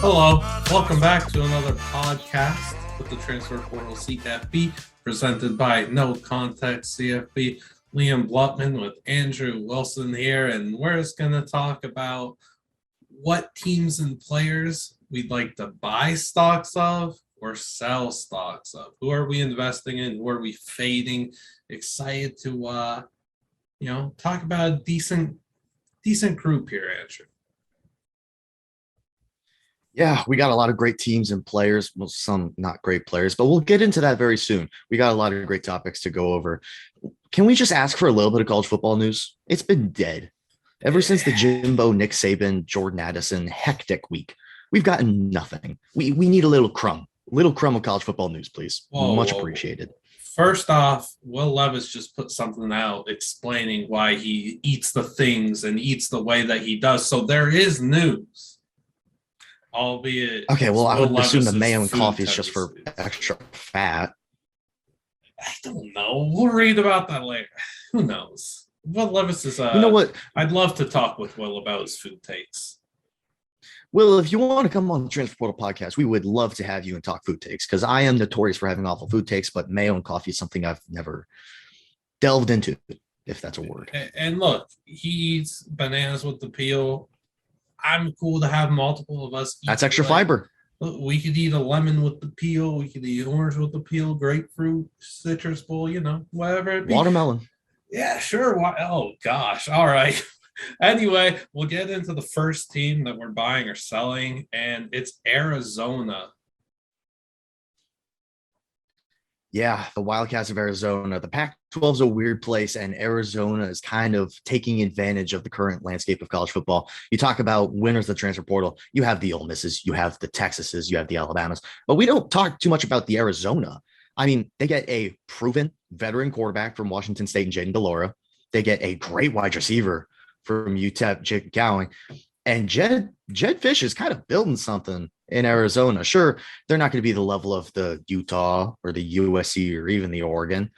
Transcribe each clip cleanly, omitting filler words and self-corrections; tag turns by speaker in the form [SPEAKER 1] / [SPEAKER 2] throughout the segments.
[SPEAKER 1] Hello, welcome back to another podcast with the Transfer Portal CFB presented by NoContextCFB. Liam Blutman with Andrew Wilson here, and we're just going to talk about what teams and players we'd like to buy stocks of or sell stocks of. Who are we investing in? Who are we fading? Excited to talk about a decent group here, Andrew.
[SPEAKER 2] Yeah, we got a lot of great teams and players. Well, some not great players, but we'll get into that very soon. We got a lot of great topics to go over. Can we just ask for a little bit of college football news? It's been dead ever since the Jimbo, Nick Saban, Jordan Addison hectic week. We've gotten nothing. We need a little crumb of college football news, please. Much appreciated.
[SPEAKER 1] First off, Will Levis just put something out explaining why he eats the things and eats the way that he does. So there is news. Albeit,
[SPEAKER 2] okay, well, I would assume the mayo and coffee is just for
[SPEAKER 1] tendencies.
[SPEAKER 2] extra fat.
[SPEAKER 1] I don't know. We'll read about that later. Who knows? Will Levis is
[SPEAKER 2] You know what?
[SPEAKER 1] I'd love to talk with Will about his food takes.
[SPEAKER 2] Will, if you want to come on the Transfer Portal podcast, we would love to have you and talk food takes because I am notorious for having awful food takes, but mayo and coffee is something I've never delved into, if that's a word.
[SPEAKER 1] And look, he eats bananas with the peel. I'm cool to have multiple of us eat.
[SPEAKER 2] That's extra fiber.
[SPEAKER 1] We could eat a lemon with the peel. We could eat orange with the peel, grapefruit, citrus bowl, whatever it be.
[SPEAKER 2] Watermelon.
[SPEAKER 1] Yeah, sure. Oh, gosh. All right. Anyway, we'll get into the first team that we're buying or selling, and it's Arizona.
[SPEAKER 2] Yeah, the Wildcats of Arizona. The Pac-12 is a weird place, and Arizona is kind of taking advantage of the current landscape of college football. You talk about winners of the transfer portal. You have the Ole Misses, you have the Texases, you have the Alabamas, but we don't talk too much about the Arizona. I mean, they get a proven veteran quarterback from Washington State and Jaden Delora. They get a great wide receiver from UTEP, Jake Gowing. And Jed Fish is kind of building something in Arizona. Sure, they're not going to be the level of the Utah or the USC or even the Oregon,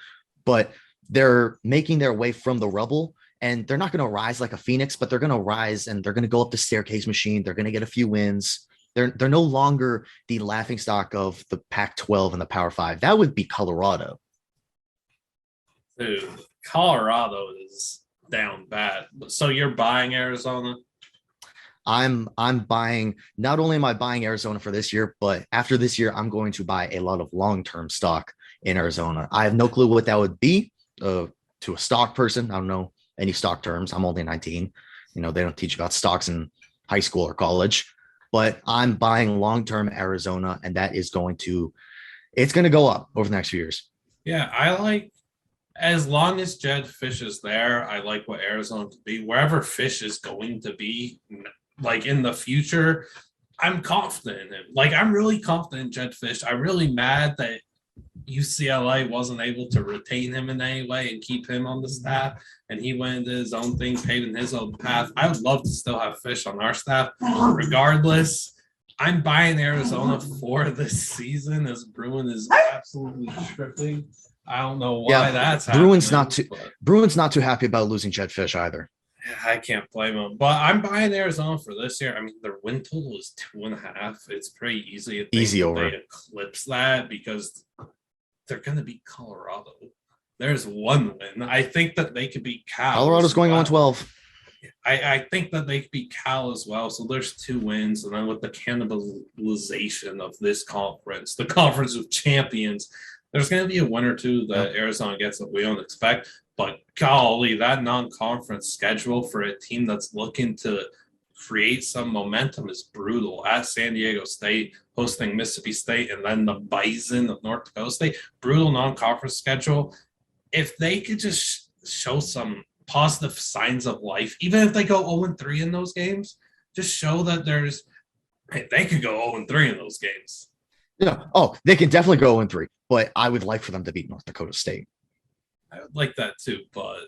[SPEAKER 2] but they're making their way from the rubble, and they're not going to rise like a phoenix, but they're going to rise and they're going to go up the staircase machine. They're going to get a few wins. They're no longer the laughingstock of the Pac-12 and the Power Five. That would be Colorado.
[SPEAKER 1] Dude, Colorado is down bad. So you're buying Arizona?
[SPEAKER 2] I'm buying, not only am I buying Arizona for this year, but after this year, I'm going to buy a lot of long-term stock in Arizona. I have no clue what that would be to a stock person. I don't know any stock terms. I'm only 19. They don't teach about stocks in high school or college, but I'm buying long-term Arizona, and that is it's going to go up over the next few years.
[SPEAKER 1] Yeah, I like, as long as Jed Fish is there, I like what Arizona could be. Wherever Fish is going to be, like in the future, I'm confident in him. Like, I'm really confident in Jed Fish. I'm really mad that UCLA wasn't able to retain him in any way and keep him on the staff, and he went into his own thing, paving his own path. I would love to still have Fish on our staff. Regardless, I'm buying Arizona for this season as Bruin is absolutely stripping. I don't know why that's happening.
[SPEAKER 2] Bruin's not too happy about losing Jed Fish either.
[SPEAKER 1] I can't blame them, but I'm buying Arizona for this year. I mean, their win total is 2.5. It's pretty easy.
[SPEAKER 2] Easy over.
[SPEAKER 1] They eclipse that because they're going to beat Colorado. There's one win. I think that they could beat Cal.
[SPEAKER 2] Colorado's going on 12.
[SPEAKER 1] I think that they could beat Cal as well. So there's 2 wins. And then with the cannibalization of this conference, the conference of champions, there's going to be a win or two that Arizona gets that we don't expect. But golly, that non-conference schedule for a team that's looking to create some momentum is brutal. At San Diego State, hosting Mississippi State, and then the Bison of North Dakota State. Brutal non-conference schedule. If they could just show some positive signs of life, even if they go 0-3 in those games, just show that they could go 0-3 in those games.
[SPEAKER 2] Yeah. Oh, they can definitely go 0-3, but I would like for them to beat North Dakota State.
[SPEAKER 1] I would like that too, but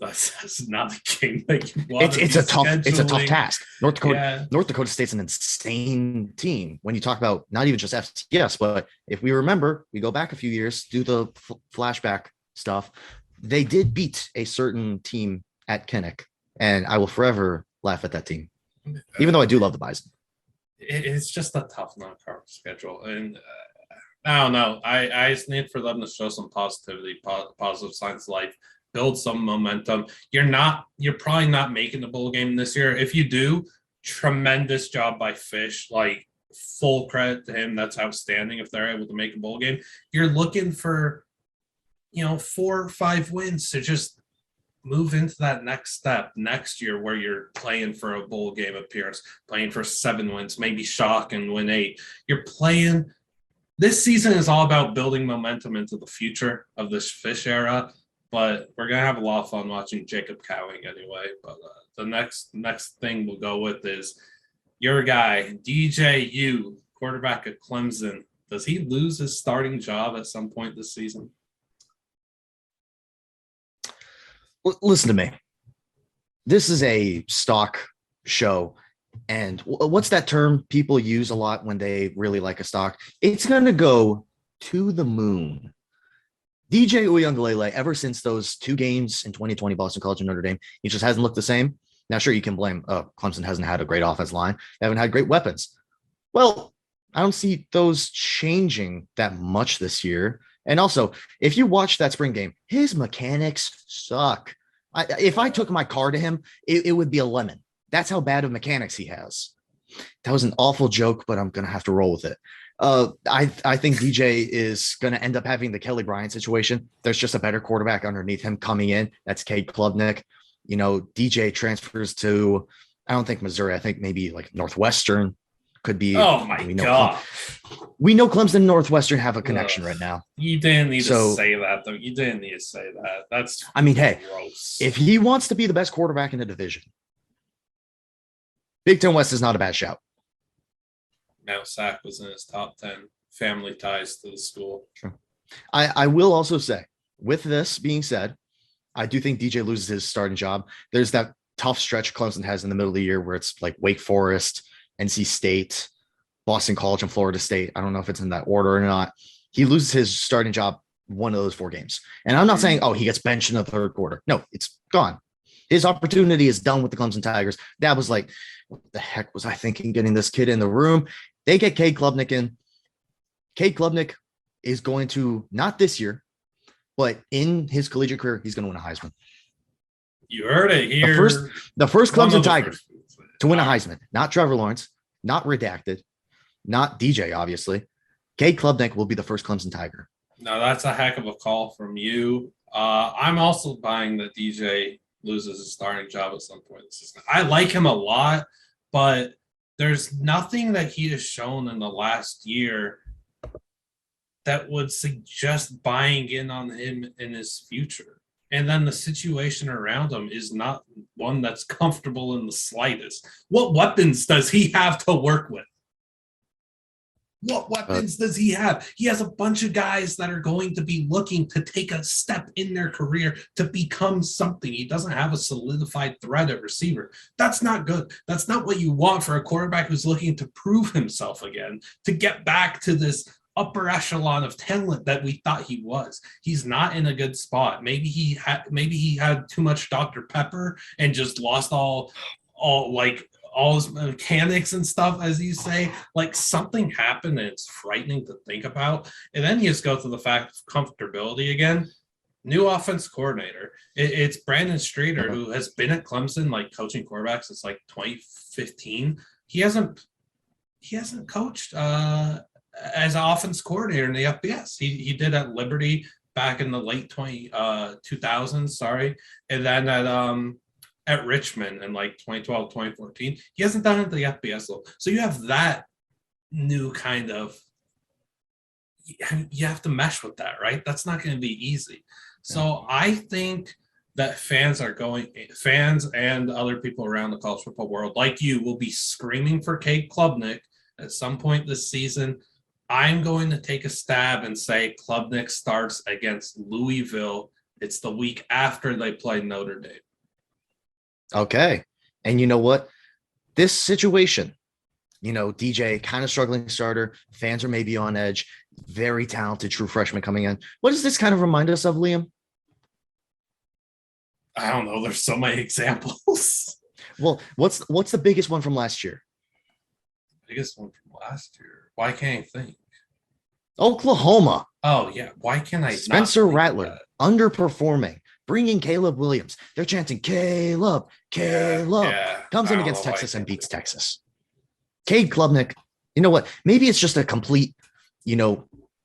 [SPEAKER 1] that's not the game that you want.
[SPEAKER 2] It's a tough task. North Dakota State's an insane team. When you talk about not even just FCS, but if we remember, we go back a few years, do the flashback stuff. They did beat a certain team at Kinnick, and I will forever laugh at that team, even though I do love the Bison.
[SPEAKER 1] it's just a tough non-conference schedule, and I don't know. I just need for them to show some positivity, positive signs of life, build some momentum. You're probably not making the bowl game this year. If you do, tremendous job by Fish. Like, full credit to him. That's outstanding if they're able to make a bowl game. You're looking for, 4 or 5 wins to just move into that next step next year where you're playing for a bowl game appearance, playing for 7 wins, maybe shock and win 8. You're playing. This season is all about building momentum into the future of this Fish era, but we're going to have a lot of fun watching Jacob Cowing anyway. But the next thing we'll go with is your guy, DJU, quarterback at Clemson. Does he lose his starting job at some point this season?
[SPEAKER 2] Listen to me. This is a stock show. And what's that term people use a lot when they really like a stock? It's going to go to the moon. DJ Uiagalelei, ever since those 2 games in 2020, Boston College and Notre Dame, he just hasn't looked the same. Now, sure, you can blame Clemson hasn't had a great offensive line. They haven't had great weapons. Well, I don't see those changing that much this year. And also, if you watch that spring game, his mechanics suck. If I took my car to him, it would be a lemon. That's how bad of mechanics he has. That was an awful joke, but I'm going to have to roll with it. I think DJ is going to end up having the Kelly Bryant situation. There's just a better quarterback underneath him coming in. That's Cade Klubnik. DJ transfers to, I don't think Missouri. I think maybe like Northwestern. Could be.
[SPEAKER 1] Oh my God.
[SPEAKER 2] We know Clemson and Northwestern have a connection right now.
[SPEAKER 1] You didn't need to say that, though. You didn't need to say that. That's
[SPEAKER 2] hey, if he wants to be the best quarterback in the division, Big Ten West is not a bad shout.
[SPEAKER 1] Mount Sac was in his top 10. Family ties to the school.
[SPEAKER 2] Sure. I will also say, with this being said, I do think DJ loses his starting job. There's that tough stretch Clemson has in the middle of the year where it's like Wake Forest, NC State, Boston College, and Florida State. I don't know if it's in that order or not. He loses his starting job one of those 4 games. And I'm not saying, he gets benched in the 3rd quarter. No, it's gone. His opportunity is done with the Clemson Tigers. That was like, what the heck was I thinking getting this kid in the room? They get Cade Klubnik in. Cade Klubnik is going to, not this year, but in his collegiate career, he's going to win a Heisman.
[SPEAKER 1] You heard it here.
[SPEAKER 2] The first Clemson Tiger to win a Heisman. Not Trevor Lawrence, not Redacted, not DJ, obviously. Cade Klubnik will be the first Clemson Tiger.
[SPEAKER 1] No, that's a heck of a call from you. I'm also buying that DJ loses his starting job at some point this season. I like him a lot, but there's nothing that he has shown in the last year that would suggest buying in on him in his future. And then the situation around him is not one that's comfortable in the slightest. What weapons does he have to work with? What weapons does he have? He has a bunch of guys that are going to be looking to take a step in their career to become something. He doesn't have a solidified threat at receiver. That's not good. That's not what you want for a quarterback who's looking to prove himself again, to get back to this upper echelon of talent that we thought he was. He's not in a good spot. Maybe he had too much Dr. Pepper and just lost all his mechanics and stuff, as you say. Like, something happened and it's frightening to think about. And then you just go to the fact of comfortability again. New offense coordinator. It's Brandon Streeter, who has been at Clemson, like, coaching quarterbacks since like 2015. He hasn't coached as an offense coordinator in the FBS. He did at Liberty back in the late 2000s, and then at Richmond in like 2012, 2014. He hasn't done it at the FBS level. So you have that new kind of, you have to mesh with that, right? That's not going to be easy. So I think that fans and other people around the college football world, like you, will be screaming for Cade Klubnik at some point this season. I'm going to take a stab and say Klubnik starts against Louisville. It's the week after they play Notre Dame.
[SPEAKER 2] Okay. And you know what? This situation, DJ kind of struggling starter, fans are maybe on edge, very talented true freshman coming in. What does this kind of remind us of, Liam?
[SPEAKER 1] I don't know. There's so many examples.
[SPEAKER 2] Well, what's the biggest one from last year?
[SPEAKER 1] biggest one from last year. Why can't I think?
[SPEAKER 2] Oklahoma.
[SPEAKER 1] Oh yeah, why can't I?
[SPEAKER 2] Spencer
[SPEAKER 1] not think of
[SPEAKER 2] Rattler
[SPEAKER 1] that?
[SPEAKER 2] underperforming, bringing Caleb Williams. They're chanting Caleb.
[SPEAKER 1] Yeah.
[SPEAKER 2] Comes
[SPEAKER 1] I
[SPEAKER 2] in
[SPEAKER 1] don't
[SPEAKER 2] against
[SPEAKER 1] know why I
[SPEAKER 2] Texas and
[SPEAKER 1] can't
[SPEAKER 2] beats
[SPEAKER 1] think of
[SPEAKER 2] Texas. Cade Klubnik. You know what? Maybe it's just a complete,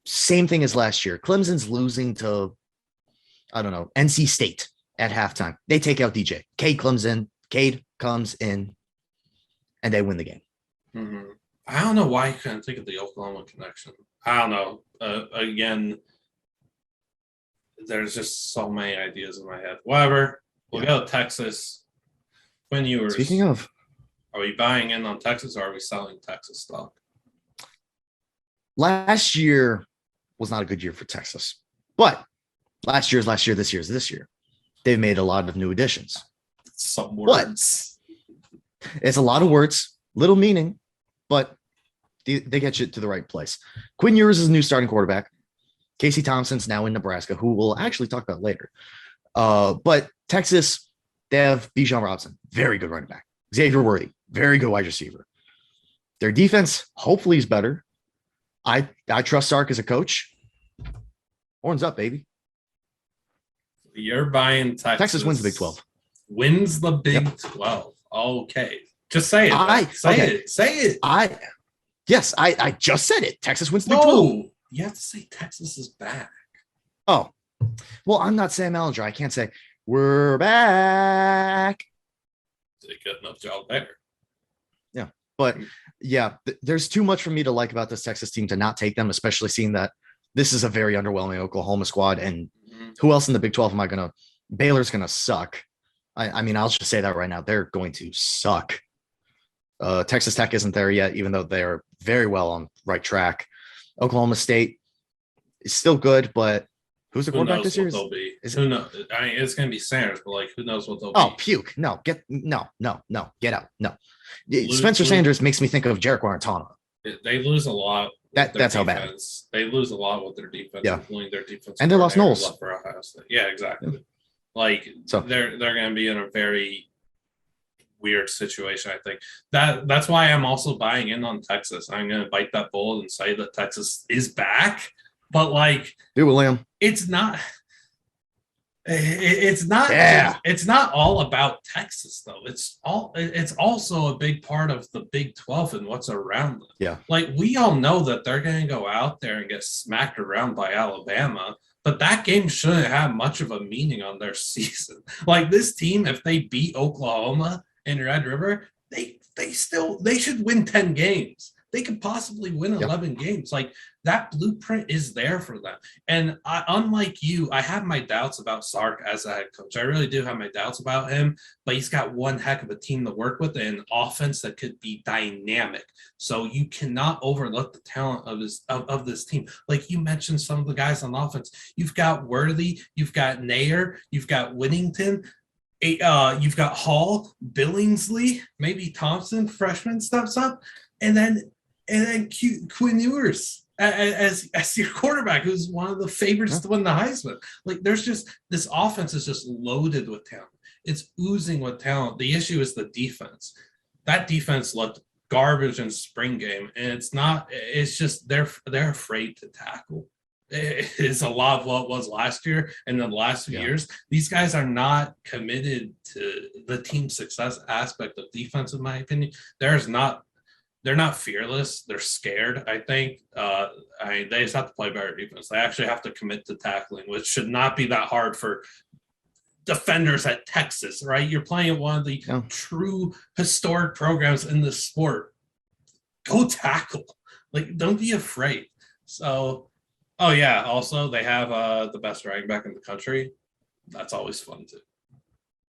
[SPEAKER 2] same thing as last year. Clemson's losing to, I don't know, NC State at halftime. They take out DJ. Cade comes in, and they win the game.
[SPEAKER 1] Mhm. I don't know why I couldn't think of the Oklahoma connection. I don't know. Again, there's just so many ideas in my head. Whatever. We'll go to Texas. Quinn Ewers.
[SPEAKER 2] Speaking of,
[SPEAKER 1] Are we buying in on Texas or are we selling Texas stock?
[SPEAKER 2] last year was not a good year for Texas, but last year's last year, this year's this year. They've made a lot of new additions.
[SPEAKER 1] Some words.
[SPEAKER 2] It's a lot of words, little meaning, but they get you to the right place. Quinn Ewers is a new starting quarterback. Casey Thompson's now in Nebraska, who we'll actually talk about later. But Texas, they have Bijan Robinson, very good running back. Xavier Worthy, very good wide receiver. Their defense, hopefully, is better. I trust Sark as a coach. Horns up, baby.
[SPEAKER 1] You're buying Texas.
[SPEAKER 2] Texas wins the Big 12.
[SPEAKER 1] Wins the Big 12. Okay. Just say it. Say it.
[SPEAKER 2] I just said it. Texas wins the Big 12.
[SPEAKER 1] No, you have to say Texas is back.
[SPEAKER 2] Oh, well, I'm not Sam Ellinger. I can't say we're back.
[SPEAKER 1] Did a good enough job there.
[SPEAKER 2] Yeah, but yeah, there's too much for me to like about this Texas team to not take them, especially seeing that this is a very underwhelming Oklahoma squad. And who else in the Big 12 am I going to? Baylor's going to suck. I mean, I'll just say that right now. They're going to suck. Texas Tech isn't there yet, even though they're very well on right track. Oklahoma State is still good, but who's the quarterback this year?
[SPEAKER 1] Who knows? I mean, it's going to be Sanders, but like, who knows what they'll be?
[SPEAKER 2] Oh, puke! No, get out! No, Spencer Sanders makes me think of Jarek Guarantano.
[SPEAKER 1] They lose a lot.
[SPEAKER 2] That's how bad.
[SPEAKER 1] They lose a lot with their defense, including their defense.
[SPEAKER 2] And they lost Knowles.
[SPEAKER 1] Yeah, exactly. Like, so they're going to be in a very weird situation. I think that's why I'm also buying in on Texas. I'm going to bite that bullet and say that Texas is back, but like,
[SPEAKER 2] do it, Liam.
[SPEAKER 1] It's not. It's not all about Texas though. It's also a big part of the Big 12 and what's around them.
[SPEAKER 2] Yeah.
[SPEAKER 1] Like, we all know that they're going to go out there and get smacked around by Alabama, but that game shouldn't have much of a meaning on their season. Like, this team, if they beat Oklahoma in Red River, they should win 10 games. They could possibly win 11 games. Like, that blueprint is there for them. And unlike you, I have my doubts about Sark as a head coach. I really do have my doubts about him, but he's got one heck of a team to work with and an offense that could be dynamic. So you cannot overlook the talent of this team. Like you mentioned, some of the guys on offense. You've got Worthy, you've got Nair, you've got Whittington. You've got Hall, Billingsley, maybe Thompson, freshman steps up, and then Quinn Ewers as your quarterback, who's one of the favorites to win the Heisman. Like, there's just, this offense is just loaded with talent. It's oozing with talent. The issue is the defense. That defense looked garbage in spring game, and it's just they're afraid to tackle. It's a lot of what was last year and the last few years. These guys are not committed to the team success aspect of defense, in my opinion. They're not fearless. They're scared, I think. They just have to play better defense. They actually have to commit to tackling, which should not be that hard for defenders at Texas, right? You're playing at one of the true historic programs in the sport. Go tackle. Like, don't be afraid. So, also, they have the best running back in the country. That's always fun, too.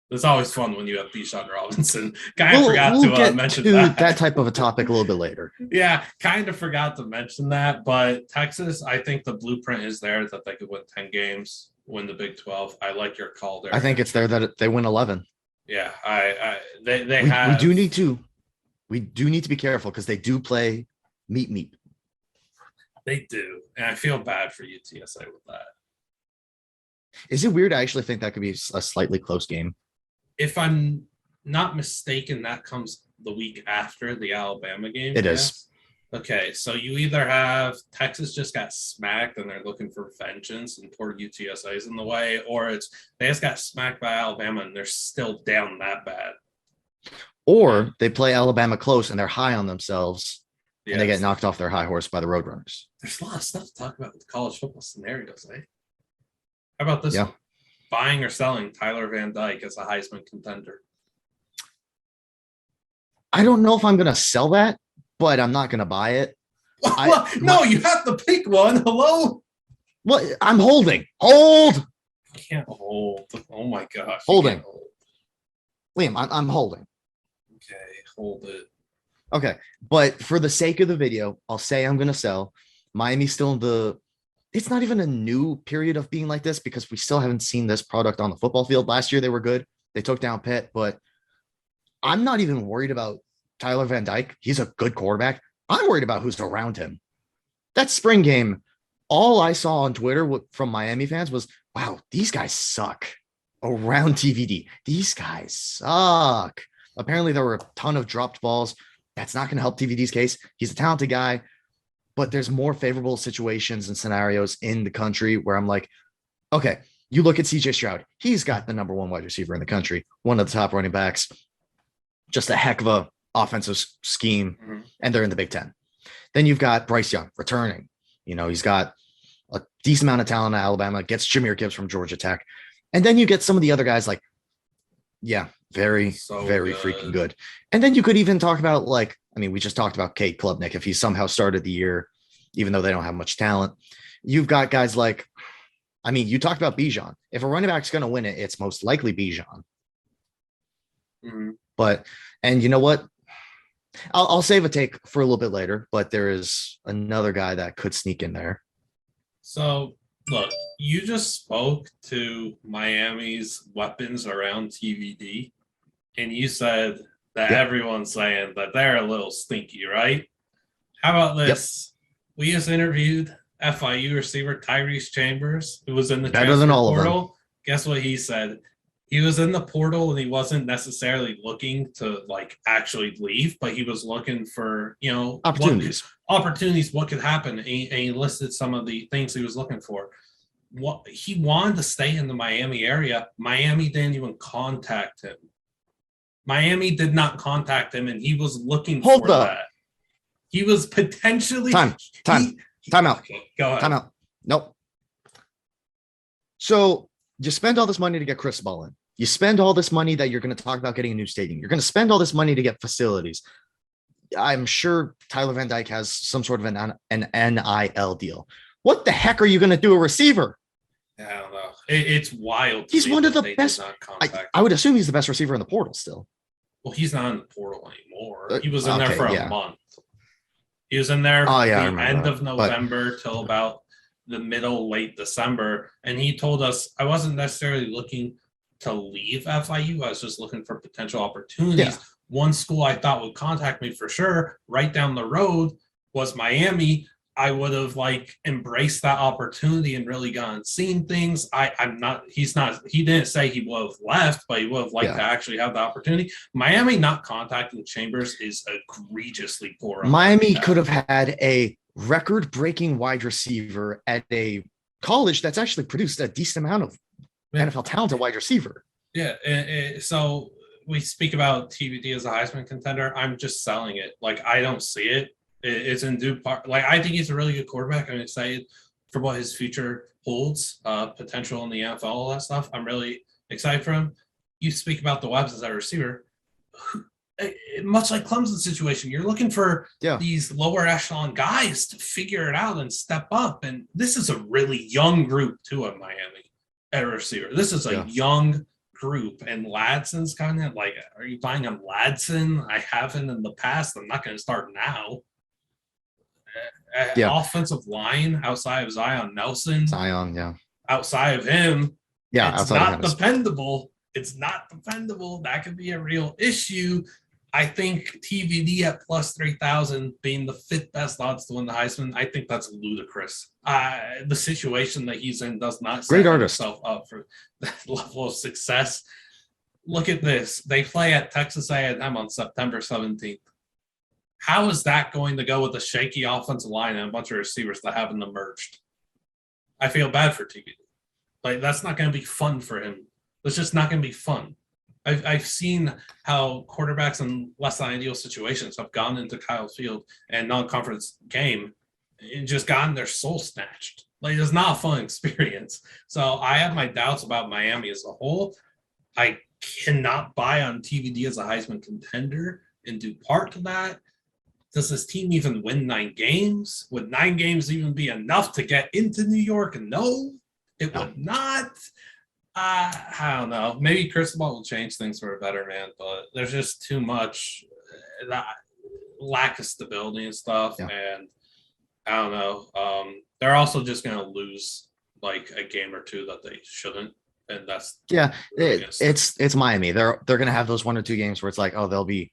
[SPEAKER 1] It's always fun when you have Bijan Robinson. Forgot to mention that
[SPEAKER 2] type of a topic a little bit later.
[SPEAKER 1] Yeah, kind of forgot to mention that. But Texas, I think the blueprint is there that they could win 10 games, win the Big 12. I like your call there.
[SPEAKER 2] I think it's there that they win 11.
[SPEAKER 1] Yeah,
[SPEAKER 2] we do need to be careful because they do play meat.
[SPEAKER 1] They do, and I feel bad for UTSA with that.
[SPEAKER 2] Is it weird? I actually think that could be a slightly close game.
[SPEAKER 1] If I'm not mistaken, that comes the week after the Alabama game?
[SPEAKER 2] It
[SPEAKER 1] Yes?
[SPEAKER 2] is.
[SPEAKER 1] Okay, so you either have Texas just got smacked and they're looking for vengeance and poor UTSA is in the way, or it's they just got smacked by Alabama and they're still down that bad.
[SPEAKER 2] Or they play Alabama close and they're high on themselves
[SPEAKER 1] Yeah,
[SPEAKER 2] and they get knocked off their high horse by the Roadrunners.
[SPEAKER 1] there's a lot of stuff to talk about with college football scenarios, eh? How about this
[SPEAKER 2] Yeah.
[SPEAKER 1] one? Buying or selling Tyler Van Dyke as a Heisman contender?
[SPEAKER 2] I don't know if I'm going to sell that, but I'm not going to buy it.
[SPEAKER 1] No, you have to pick one. Hello?
[SPEAKER 2] What? I'm holding. Hold.
[SPEAKER 1] I can't hold. Oh my gosh.
[SPEAKER 2] Holding. Liam, I'm holding.
[SPEAKER 1] Okay, hold it.
[SPEAKER 2] Okay. But for the sake of the video, I'll say I'm going to sell. Miami's still in the, it's not even a new period of being like this because we still haven't seen this product on the football field. Last year, they were good. They took down Pitt, but I'm not even worried about Tyler Van Dyke. He's a good quarterback. I'm worried about who's around him. That spring game, all I saw on Twitter from Miami fans was, wow, these guys suck. Around TVD, these guys suck. Apparently, there were a ton of dropped balls. That's not going to help TVD's case. He's a talented guy, but there's more favorable situations and scenarios in the country where I'm like, okay, you look at CJ Stroud. He's got the number one wide receiver in the country, one of the top running backs, just a heck of a offensive scheme, and they're in the Big Ten. Then you've got Bryce Young returning. You know, he's got a decent amount of talent at Alabama, gets Jahmyr Gibbs from Georgia Tech. And then you get some of the other guys like, yeah, very freaking good. And then you could even talk about like, I mean, we just talked about Cade Klubnik. If he somehow started the year, even though they don't have much talent, you've got guys like, I mean, you talked about Bijan. If a running back's going to win it, it's most likely Bijan. But, and you know what? I'll save a take for a little bit later, but there is another guy that could sneak in there.
[SPEAKER 1] So, look, you just spoke to Miami's weapons around TVD, and you said that everyone's saying that they're a little stinky, right? How about this? We just interviewed FIU receiver Tyrese Chambers, who was in the transfer portal. Guess what he said? He was in the portal and he wasn't necessarily looking to like actually leave, but he was looking for, you know, opportunities, what could happen. And he listed some of the things he was looking for. What he wanted to stay in the Miami area. Miami didn't even contact him. Miami did not contact him, and he was looking for that. He was potentially
[SPEAKER 2] time out.
[SPEAKER 1] Okay, go ahead.
[SPEAKER 2] Time out. Nope. So you spend all this money to get Chris Mullen. You spend all this money that you're going to talk about getting a new stadium. You're going to spend all this money to get facilities. I'm sure Tyler Van Dyke has some sort of an NIL deal. What the heck are you going to do a receiver?
[SPEAKER 1] I don't know. It's wild.
[SPEAKER 2] He's one of the best. I would assume he's the best receiver in the portal still.
[SPEAKER 1] Well, he's not in the portal anymore. He was in there for a month. He was in there from the end of November till about the middle, late December. And he told us, I wasn't necessarily looking to leave FIU. I was just looking for potential opportunities. Yeah. One school I thought would contact me for sure right down the road was Miami. I would have like embraced that opportunity and really gone seen things. He didn't say he would have left, but he would have liked to actually have the opportunity. Miami not contacting Chambers is egregiously poor.
[SPEAKER 2] Miami could have had a record-breaking wide receiver at a college that's actually produced a decent amount of NFL talented wide receiver.
[SPEAKER 1] Yeah. So we speak about TVD as a Heisman contender. I'm just selling it. Like, I don't see it. It's in due part. Like, I think he's a really good quarterback. I'm excited for what his future holds, potential in the NFL, all that stuff. I'm really excited for him. You speak about the weapons as a receiver. Much like Clemson's situation, you're looking for these lower echelon guys to figure it out and step up. And this is a really young group, too, at Miami at receiver. This is a young group, and Ladson's kind of like, are you buying him Ladson? I haven't in the past. I'm not going to start now. Offensive line outside of Zion Nelson. Outside of him, it's not dependable. It's not dependable. That could be a real issue. I think TVD at plus 3,000 being the fifth best odds to win the Heisman, I think that's ludicrous. The situation that he's in does not set himself up for that level of success. look at this. They play at Texas A&M on September 17th. How is that going to go with a shaky offensive line and a bunch of receivers that haven't emerged? I feel bad for TBD. Like, that's not going to be fun for him. It's just not going to be fun. I've seen how quarterbacks in less than ideal situations have gone into Kyle Field and non-conference game and just gotten their soul snatched. Like, it's not a fun experience. So I have my doubts about Miami as a whole. I cannot buy on TBD as a Heisman contender, in due part to that. Does this team even win 9 games? Would 9 games even be enough to get into New York? No, it would not. I don't know. Maybe Cristobal will change things for a better, man, but there's just too much lack of stability and stuff. Yeah. And I don't know. They're also just going to lose like a game or two that they shouldn't. And that's
[SPEAKER 2] it's Miami. They're going to have those 1 or 2 games where it's like, oh, they'll be,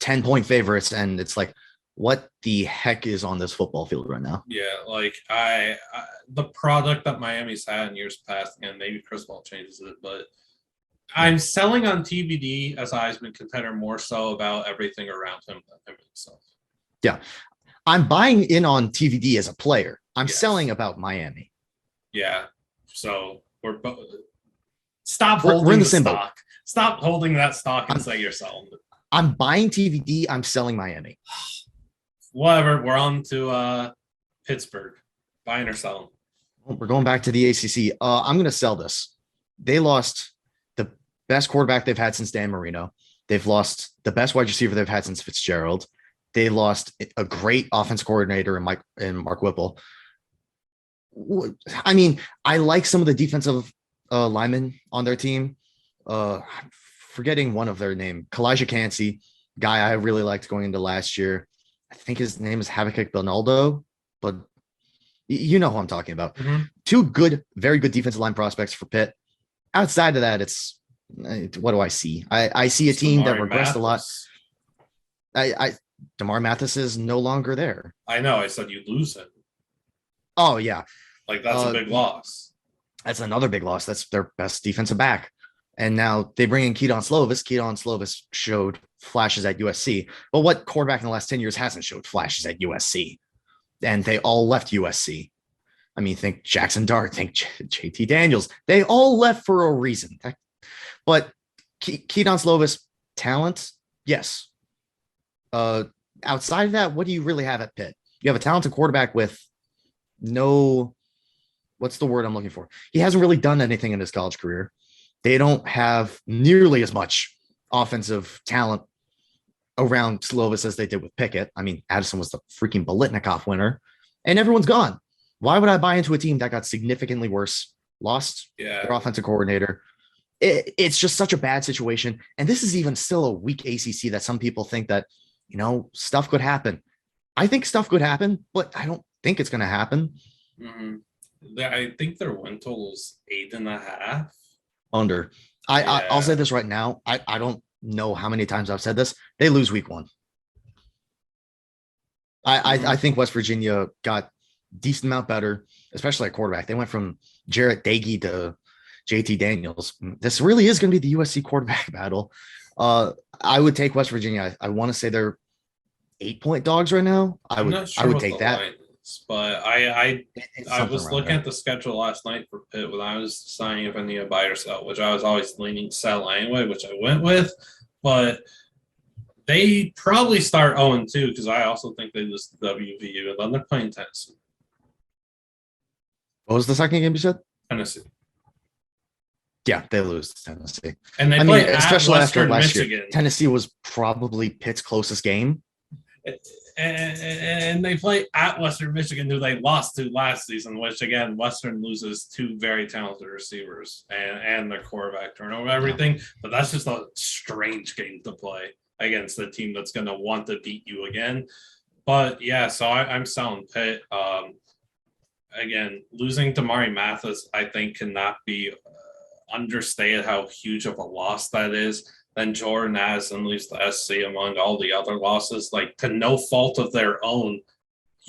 [SPEAKER 2] 10-point favorites, and it's like, what the heck is on this football field right now?
[SPEAKER 1] Yeah, like I the product that Miami's had in years past, and maybe Cristobal changes it, but I'm selling on TBD as a Heisman contender more so about everything around him than him himself.
[SPEAKER 2] Yeah, I'm buying in on TBD as a player. I'm selling about Miami.
[SPEAKER 1] Yeah, so we're both. Stop holding the stock. Stop holding that stock and say you're selling it.
[SPEAKER 2] I'm buying TBD. I'm selling Miami.
[SPEAKER 1] Whatever. We're on to Pittsburgh. Buying or selling?
[SPEAKER 2] We're going back to the ACC. I'm going to sell this. They lost the best quarterback they've had since Dan Marino. They've lost the best wide receiver they've had since Fitzgerald. They lost a great offense coordinator in Mark Whipple. I mean, I like some of the defensive linemen on their team. Forgetting one of their name, Kalijah Cansey, guy I really liked going into last year. I think his name is Habakkuk Bonaldo, but you know who I'm talking about. Mm-hmm. 2 very good defensive line prospects for Pitt. Outside of that, it's what do I see? I see a team that regressed a lot. DeMar Mathis is no longer there.
[SPEAKER 1] I know. I said you lose him.
[SPEAKER 2] Oh yeah,
[SPEAKER 1] like that's a big loss.
[SPEAKER 2] That's another big loss. That's their best defensive back. And now they bring in Keaton Slovis. Keaton Slovis showed flashes at USC. But what quarterback in the last 10 years hasn't showed flashes at USC? And they all left USC. I mean, think Jackson Dart, think JT Daniels. They all left for a reason. But Keaton Slovis, talent, yes. Outside of that, what do you really have at Pitt? You have a talented quarterback with no, what's the word I'm looking for? He hasn't really done anything in his college career. They don't have nearly as much offensive talent around Slovis as they did with Pickett. I mean, Addison was the freaking Biletnikoff winner, and everyone's gone. Why would I buy into a team that got significantly worse, lost their offensive coordinator? It's just such a bad situation. And this is even still a weak ACC that some people think that, stuff could happen. I think stuff could happen, but I don't think it's going to happen.
[SPEAKER 1] Mm-hmm. I think their win total is 8.5.
[SPEAKER 2] Under. I'll say this right now. I don't know how many times I've said this. They lose week 1. I think West Virginia got decent amount better, especially at quarterback. They went from Jarrett Dagey to JT Daniels. This really is going to be the USC quarterback battle. I would take West Virginia. I want to say they're 8-point dogs right now. I would take that.
[SPEAKER 1] But I was looking at the schedule last night for Pitt when I was deciding if I need to buy or sell, which I was always leaning sell anyway, which I went with. But they probably start 0-2 because I also think they lose to WVU, and then they're playing Tennessee.
[SPEAKER 2] What was the second game you said?
[SPEAKER 1] Tennessee.
[SPEAKER 2] Yeah, they lose to Tennessee.
[SPEAKER 1] And they play
[SPEAKER 2] especially
[SPEAKER 1] after
[SPEAKER 2] last
[SPEAKER 1] Michigan.
[SPEAKER 2] Year. Tennessee was probably Pitt's closest game.
[SPEAKER 1] And they play at Western Michigan, who they lost to last season, which, again, Western loses 2 very talented receivers and their quarterback turnover, everything. Yeah. But that's just a strange game to play against a team that's going to want to beat you again. But, yeah, so I'm selling Pitt. Again, losing Damari Mathis, I think, cannot be understated how huge of a loss that is. Then Jordan Addison leaves the SC among all the other losses, like to no fault of their own.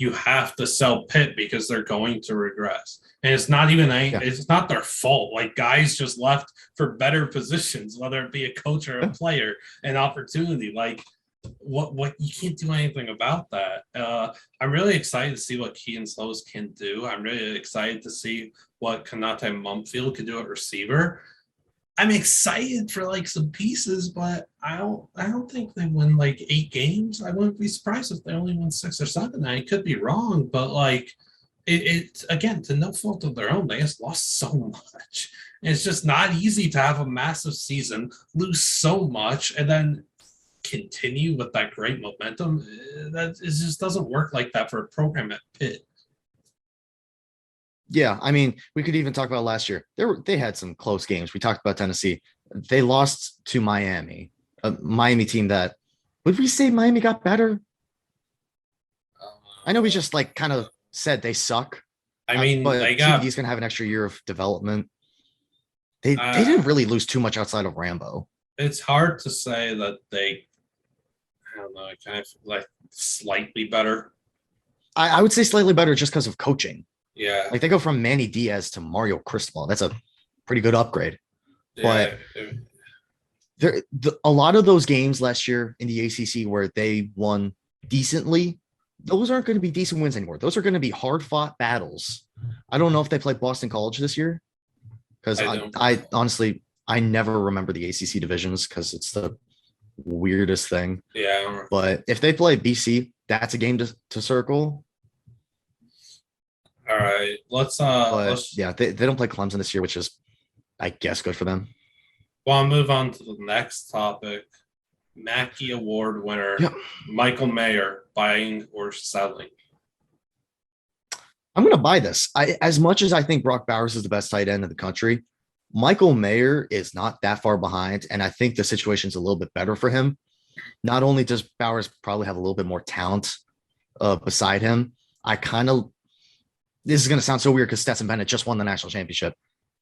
[SPEAKER 1] you have to sell Pitt because they're going to regress. And it's not even it's not their fault. Like, guys just left for better positions, whether it be a coach or a player, an opportunity. Like, what you can't do anything about that. I'm really excited to see what Keaton Slovis can do. I'm really excited to see what Konate Mumfield can do at receiver. I'm excited for like some pieces, but I don't think they win like 8 games. I wouldn't be surprised if they only win 6 or 7. I could be wrong, but like it again, to no fault of their own, they just lost so much. And it's just not easy to have a massive season, lose so much, and then continue with that great momentum. That it just doesn't work like that for a program at Pitt.
[SPEAKER 2] Yeah, I mean, we could even talk about last year. They had some close games. We talked about Tennessee. They lost to Miami, a Miami team that, would we say Miami got better? I know we just like kind of said they suck.
[SPEAKER 1] I mean,
[SPEAKER 2] but
[SPEAKER 1] they got
[SPEAKER 2] TBD's gonna have an extra year of development. They didn't really lose too much outside of Rambo.
[SPEAKER 1] It's hard to say that they, I don't know, kind of like slightly better.
[SPEAKER 2] I would say slightly better just because of coaching.
[SPEAKER 1] Yeah.
[SPEAKER 2] Like they go from Manny Diaz to Mario Cristobal. That's a pretty good upgrade.
[SPEAKER 1] Yeah.
[SPEAKER 2] But a lot of those games last year in the ACC where they won decently, those aren't going to be decent wins anymore. Those are going to be hard fought battles. I don't know if they play Boston College this year because I honestly, I never remember the ACC divisions because it's the weirdest thing.
[SPEAKER 1] Yeah.
[SPEAKER 2] But if they play BC, that's a game to circle.
[SPEAKER 1] All right, let's
[SPEAKER 2] yeah, they don't play Clemson this year, which is, I guess, good for them.
[SPEAKER 1] Well, I'll move on to the next topic. Mackey Award winner, Michael Mayer, buying or selling?
[SPEAKER 2] I'm going to buy this. As much as I think Brock Bowers is the best tight end in the country, Michael Mayer is not that far behind, and I think the situation's a little bit better for him. Not only does Bowers probably have a little bit more talent beside him, this is going to sound so weird because Stetson Bennett just won the national championship.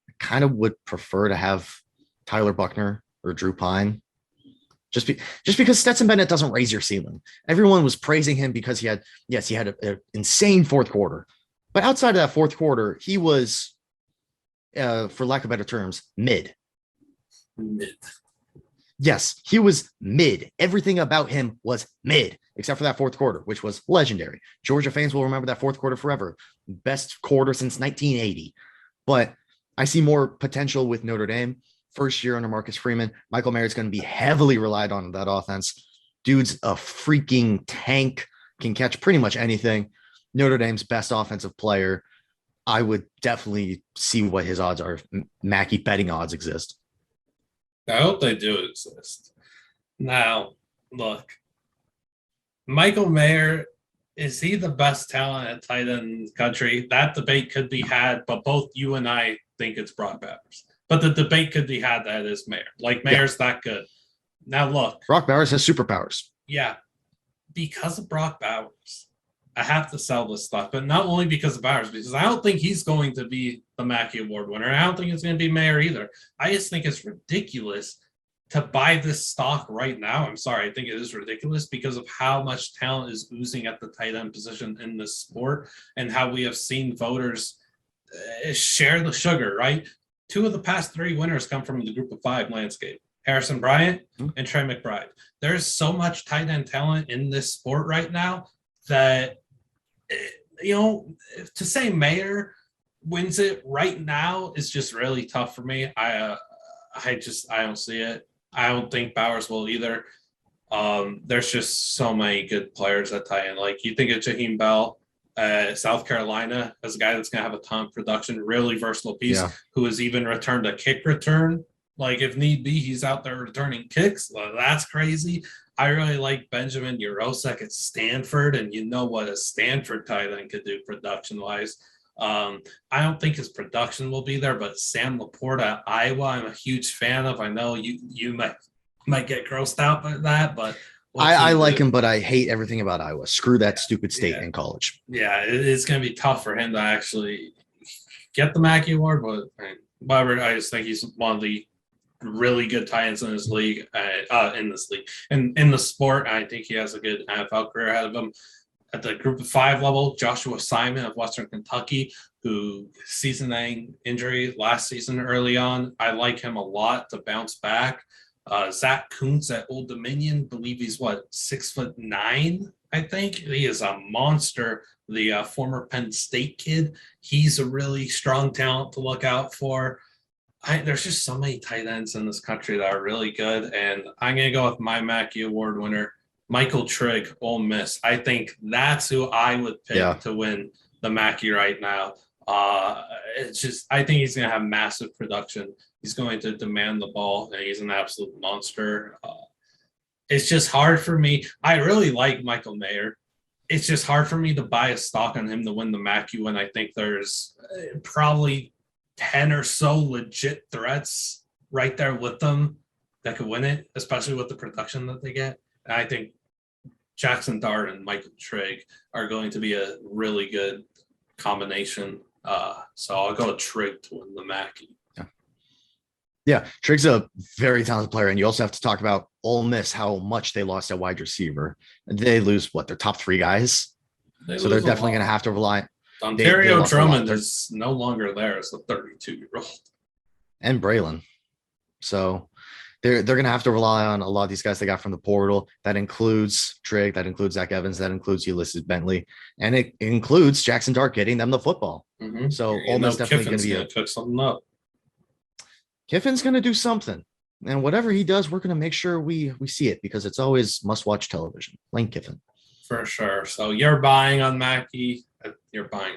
[SPEAKER 2] I kind of would prefer to have Tyler Buckner or Drew Pine just because Stetson Bennett doesn't raise your ceiling. Everyone was praising him because he had an insane fourth quarter. But outside of that fourth quarter, he was, for lack of better terms, mid. Yes, he was mid. Everything about him was mid, except for that fourth quarter, which was legendary. Georgia fans will remember that fourth quarter forever. Best quarter since 1980. But I see more potential with Notre Dame. First year under Marcus Freeman. Michael Mayer is going to be heavily relied on in that offense. Dude's a freaking tank, can catch pretty much anything. Notre Dame's best offensive player. I would definitely see what his odds are. Mackey betting odds exist.
[SPEAKER 1] I hope they do exist. Now, look, Michael Mayer, is he the best talent at tight end in the country? That debate could be had, but both you and I think it's Brock Bowers. But the debate could be had that is Mayer. Like, Mayer's that good. Now, look.
[SPEAKER 2] Brock Bowers has superpowers.
[SPEAKER 1] Yeah. Because of Brock Bowers, I have to sell this stuff, but not only because of Bowers, because I don't think he's going to be the Mackey Award winner. I don't think it's going to be Mayer either. I just think it's ridiculous to buy this stock right now. I'm sorry. I think it is ridiculous because of how much talent is oozing at the tight end position in this sport and how we have seen voters share the sugar, right? 2 of the past 3 winners come from the group of 5 landscape. Harrison Bryant and Trey McBride. There's so much tight end talent in this sport right now that, you know, to say Mayer wins it right now is just really tough for me. I don't see it. I don't think Bowers will either. There's just so many good players at tight end. Like, you think of Jaheim Bell, South Carolina, as a guy that's going to have a ton of production, really versatile piece, who has even returned a kick return. Like, if need be, he's out there returning kicks. Well, that's crazy. I really like Benjamin Urosek at Stanford, and you know what a Stanford tight end could do production-wise. I don't think his production will be there, but Sam Laporta at Iowa, I'm a huge fan of. I know you might get grossed out by that, but
[SPEAKER 2] I like him, but I hate everything about Iowa. Screw that stupid state in college.
[SPEAKER 1] Yeah, it's going to be tough for him to actually get the Mackey Award, but whatever. I just think he's one of the really good tight ends in this league, in the sport. I think he has a good NFL career ahead of him. At the group of 5 level, Joshua Simon of Western Kentucky, who season-ending injury last season early on. I like him a lot to bounce back. Zach Kuntz at Old Dominion, believe he's 6'9", I think. He is a monster. The former Penn State kid. He's a really strong talent to look out for. There's just so many tight ends in this country that are really good, and I'm going to go with my Mackey Award winner, Michael Trigg, Ole Miss. I think that's who I would pick to win the Mackey right now. It's just, I think he's going to have massive production. He's going to demand the ball, and he's an absolute monster. It's just hard for me. I really like Michael Mayer. It's just hard for me to buy a stock on him to win the Mackey when I think there's probably 10 or so legit threats right there with them that could win it, especially with the production that they get. And I think Jackson Dart and Michael Trigg are going to be a really good combination. So I'll go with Trigg to win the Mackey.
[SPEAKER 2] Yeah, Trigg's a very talented player. And you also have to talk about Ole Miss, how much they lost at wide receiver. They lose, their top 3 guys? So they're definitely going to have to rely.
[SPEAKER 1] Ontario Drummond is no longer there as a 32-year-old.
[SPEAKER 2] And Braylon. So they're going to have to rely on a lot of these guys they got from the portal. That includes Trigg, that includes Zach Evans, that includes Ulysses Bentley, and it includes Jackson Dart getting them the football.
[SPEAKER 1] Mm-hmm.
[SPEAKER 2] So Ole Miss definitely going to be
[SPEAKER 1] cook something up.
[SPEAKER 2] Kiffin's going to do something. And whatever he does, we're going to make sure we see it because it's always must-watch television. Lane Kiffin.
[SPEAKER 1] For sure. So you're buying on Mackey. You're buying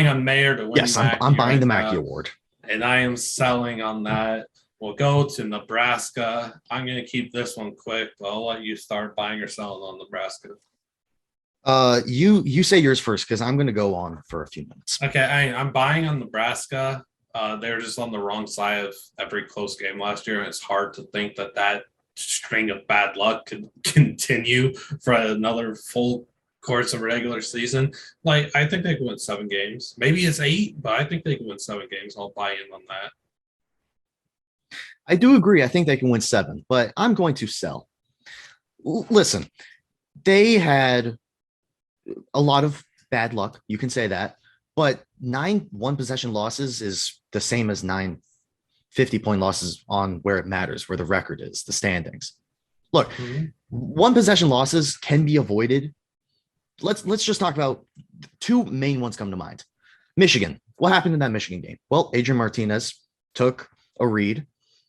[SPEAKER 1] on Mayer to win.
[SPEAKER 2] Yes, I'm buying the Mackey Award.
[SPEAKER 1] And I am selling on that. We'll go to Nebraska. I'm going to keep this one quick, but I'll let you start buying or selling on Nebraska.
[SPEAKER 2] You say yours first because I'm going to go on for a few minutes.
[SPEAKER 1] Okay, I'm buying on Nebraska. They're just on the wrong side of every close game last year, and it's hard to think that string of bad luck could continue for another full course of regular season. I think they could win 7 games. Maybe it's 8, but I think they can win 7 games. I'll buy in on that.
[SPEAKER 2] I do agree. I think they can win 7, but I'm going to sell. Listen, they had a lot of bad luck. You can say that. But 9 one-possession losses is the same as 9 50-point losses on where it matters, where the record is, the standings. Look, one-possession losses can be avoided. Let's just talk about 2 main ones come to mind. Michigan. What happened in that Michigan game? Well, Adrian Martinez took a read,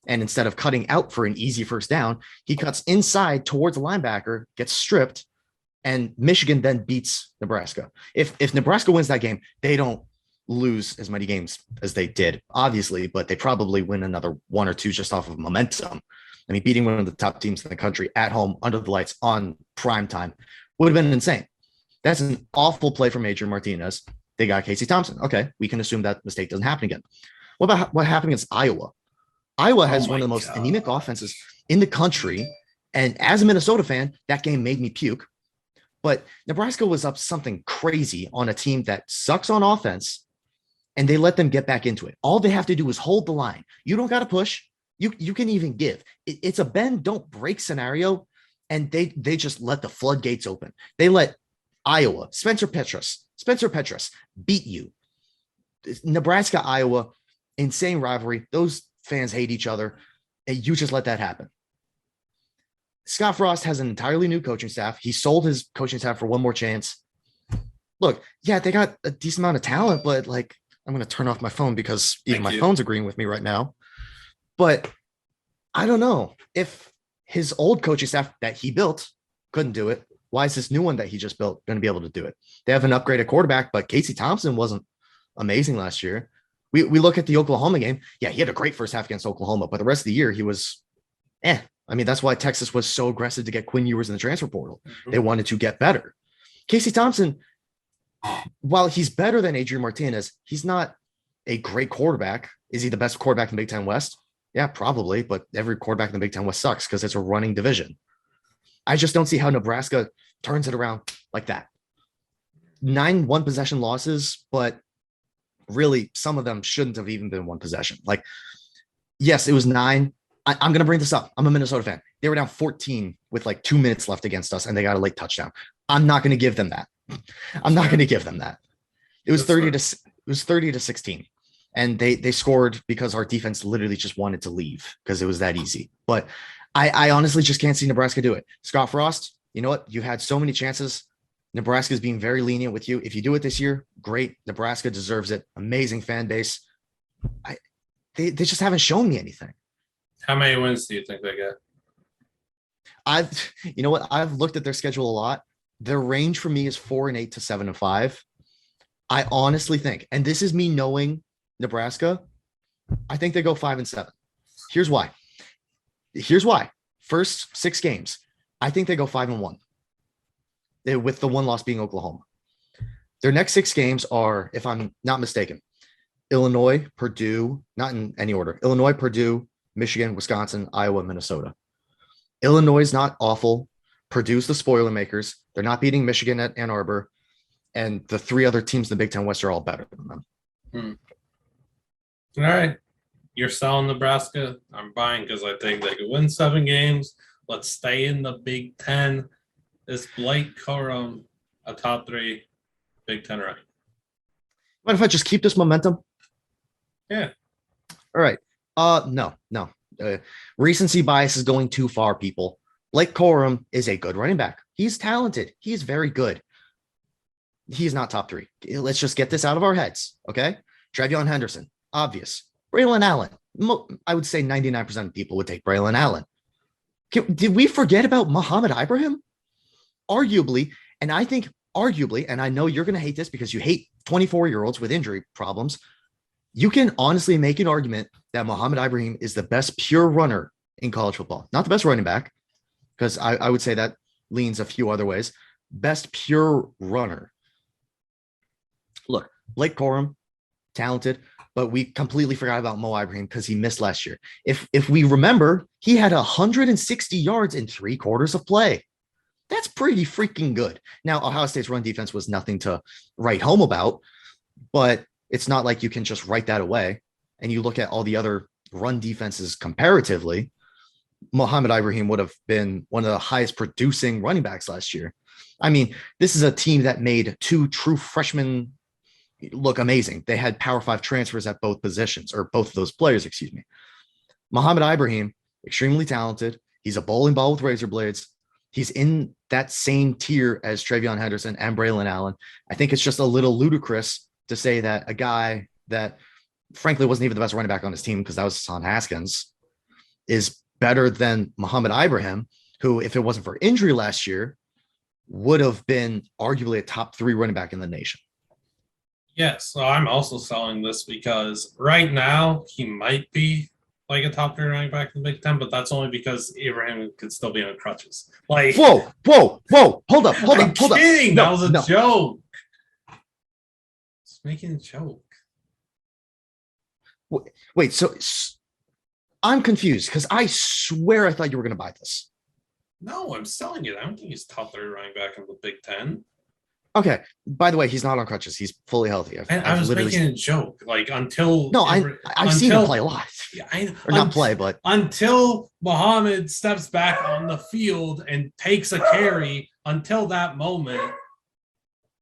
[SPEAKER 2] and instead of cutting out for an easy first down, he cuts inside towards the linebacker, gets stripped, and Michigan then beats Nebraska. If Nebraska wins that game, they don't lose as many games as they did, obviously, but they probably win another 1 or 2 just off of momentum. I mean, beating one of the top teams in the country at home, under the lights, on prime time would have been insane. That's an awful play from Adrian Martinez. They got Casey Thompson. Okay, we can assume that mistake doesn't happen again. What about what happened against Iowa? Iowa has one of the most anemic offenses in the country, and as a Minnesota fan, that game made me puke. But Nebraska was up something crazy on a team that sucks on offense, and they let them get back into it. All they have to do is hold the line. You don't got to push. You can even give. It's a bend, don't break scenario, and they just let the floodgates open. They let Iowa, Spencer Petras beat you. Nebraska, Iowa, insane rivalry. Those fans hate each other, and you just let that happen. Scott Frost has an entirely new coaching staff. He sold his coaching staff for one more chance. Look, yeah, they got a decent amount of talent, but I'm going to turn off my phone because even my phone's agreeing with me right now. But I don't know if his old coaching staff that he built couldn't do it. Why is this new one that he just built going to be able to do it? They have an upgraded quarterback, but Casey Thompson wasn't amazing last year. We look at the Oklahoma game. Yeah, he had a great first half against Oklahoma, but the rest of the year he was I mean, that's why Texas was so aggressive to get Quinn Ewers in the transfer portal. Mm-hmm. They wanted to get better. Casey Thompson, while he's better than Adrian Martinez, he's not a great quarterback. Is he the best quarterback in the Big Ten West? Yeah, probably, but every quarterback in the Big Ten West sucks because it's a running division. I just don't see how Nebraska turns it around like that. 9 one-possession losses, but really some of them shouldn't have even been one possession. Yes, it was 9. I'm going to bring this up. I'm a Minnesota fan. They were down 14 with 2 minutes left against us, and they got a late touchdown. I'm not going to give them that. I'm not going to give them that. It was
[SPEAKER 1] That's
[SPEAKER 2] 30 to 16. And they scored because our defense literally just wanted to leave because it was that easy. But I honestly just can't see Nebraska do it. Scott Frost, you know what? You had so many chances. Nebraska's being very lenient with you. If you do it this year, great. Nebraska deserves it. Amazing fan base. They just haven't shown me anything.
[SPEAKER 1] How many wins do you think they get?
[SPEAKER 2] You know what? I've looked at their schedule a lot. Their range for me is 4-8 to 7-5. I honestly think, and this is me knowing Nebraska, I think they go 5-7. Here's why. First 6 games, I think they go 5-1. With the one loss being Oklahoma. Their next 6 games are, if I'm not mistaken, Illinois, Purdue, not in any order. Illinois, Purdue, Michigan, Wisconsin, Iowa, Minnesota. Illinois is not awful. Purdue's the spoiler makers. They're not beating Michigan at Ann Arbor. And the 3 other teams in the Big Ten West are all better than them.
[SPEAKER 1] All right. You're selling Nebraska. I'm buying because I think they could win 7 games. Let's stay in the Big Ten. Is Blake Corum a top 3 Big Ten rank?
[SPEAKER 2] What if I just keep this momentum?
[SPEAKER 1] Yeah.
[SPEAKER 2] All right. No. Recency bias is going too far, people. Blake Corum is a good running back. He's talented. He's very good. He's not top 3. Let's just get this out of our heads, okay? Trevion Henderson, obvious. Braylon Allen. I would say 99% of people would take Braylon Allen. Did we forget about Muhammad Ibrahim? Arguably, and I think arguably, and I know you're going to hate this because you hate 24-year-olds with injury problems. You can honestly make an argument that Muhammad Ibrahim is the best pure runner in college football. Not the best running back, because I would say that leans a few other ways. Best pure runner. Look, Blake Corum, talented, but we completely forgot about Mo Ibrahim because he missed last year. If we remember, he had 160 yards in 3 quarters of play. That's pretty freaking good. Now, Ohio State's run defense was nothing to write home about, but it's not like you can just write that away. And you look at all the other run defenses comparatively, Muhammad Ibrahim would have been one of the highest producing running backs last year. I mean, this is a team that made 2 true freshmen look amazing. They had Power 5 transfers at both positions, or both of those players, excuse me. Muhammad Ibrahim, extremely talented. He's a bowling ball with razor blades. He's in that same tier as Trevion Henderson and Braylon Allen. I think it's just a little ludicrous to say that a guy that frankly wasn't even the best running back on his team, because that was Hassan Haskins, is better than Muhammad Ibrahim, who, if it wasn't for injury last year, would have been arguably a top 3 running back in the nation.
[SPEAKER 1] Yes, so I'm also selling this because right now he might be like a top 3 running back in the Big Ten, but that's only because Abraham could still be on crutches. Like,
[SPEAKER 2] whoa, hold up.
[SPEAKER 1] I'm kidding.
[SPEAKER 2] No,
[SPEAKER 1] that was a joke. Just making a joke.
[SPEAKER 2] Wait, so I'm confused because I swear I thought you were going to buy this.
[SPEAKER 1] No, I'm selling it. I don't think he's top 3 running back in the Big Ten.
[SPEAKER 2] Okay. By the way, he's not on crutches. He's fully healthy.
[SPEAKER 1] I was making a joke. Like until
[SPEAKER 2] I've seen him play a lot.
[SPEAKER 1] Yeah,
[SPEAKER 2] not play, but
[SPEAKER 1] until Muhammad steps back on the field and takes a carry, until that moment,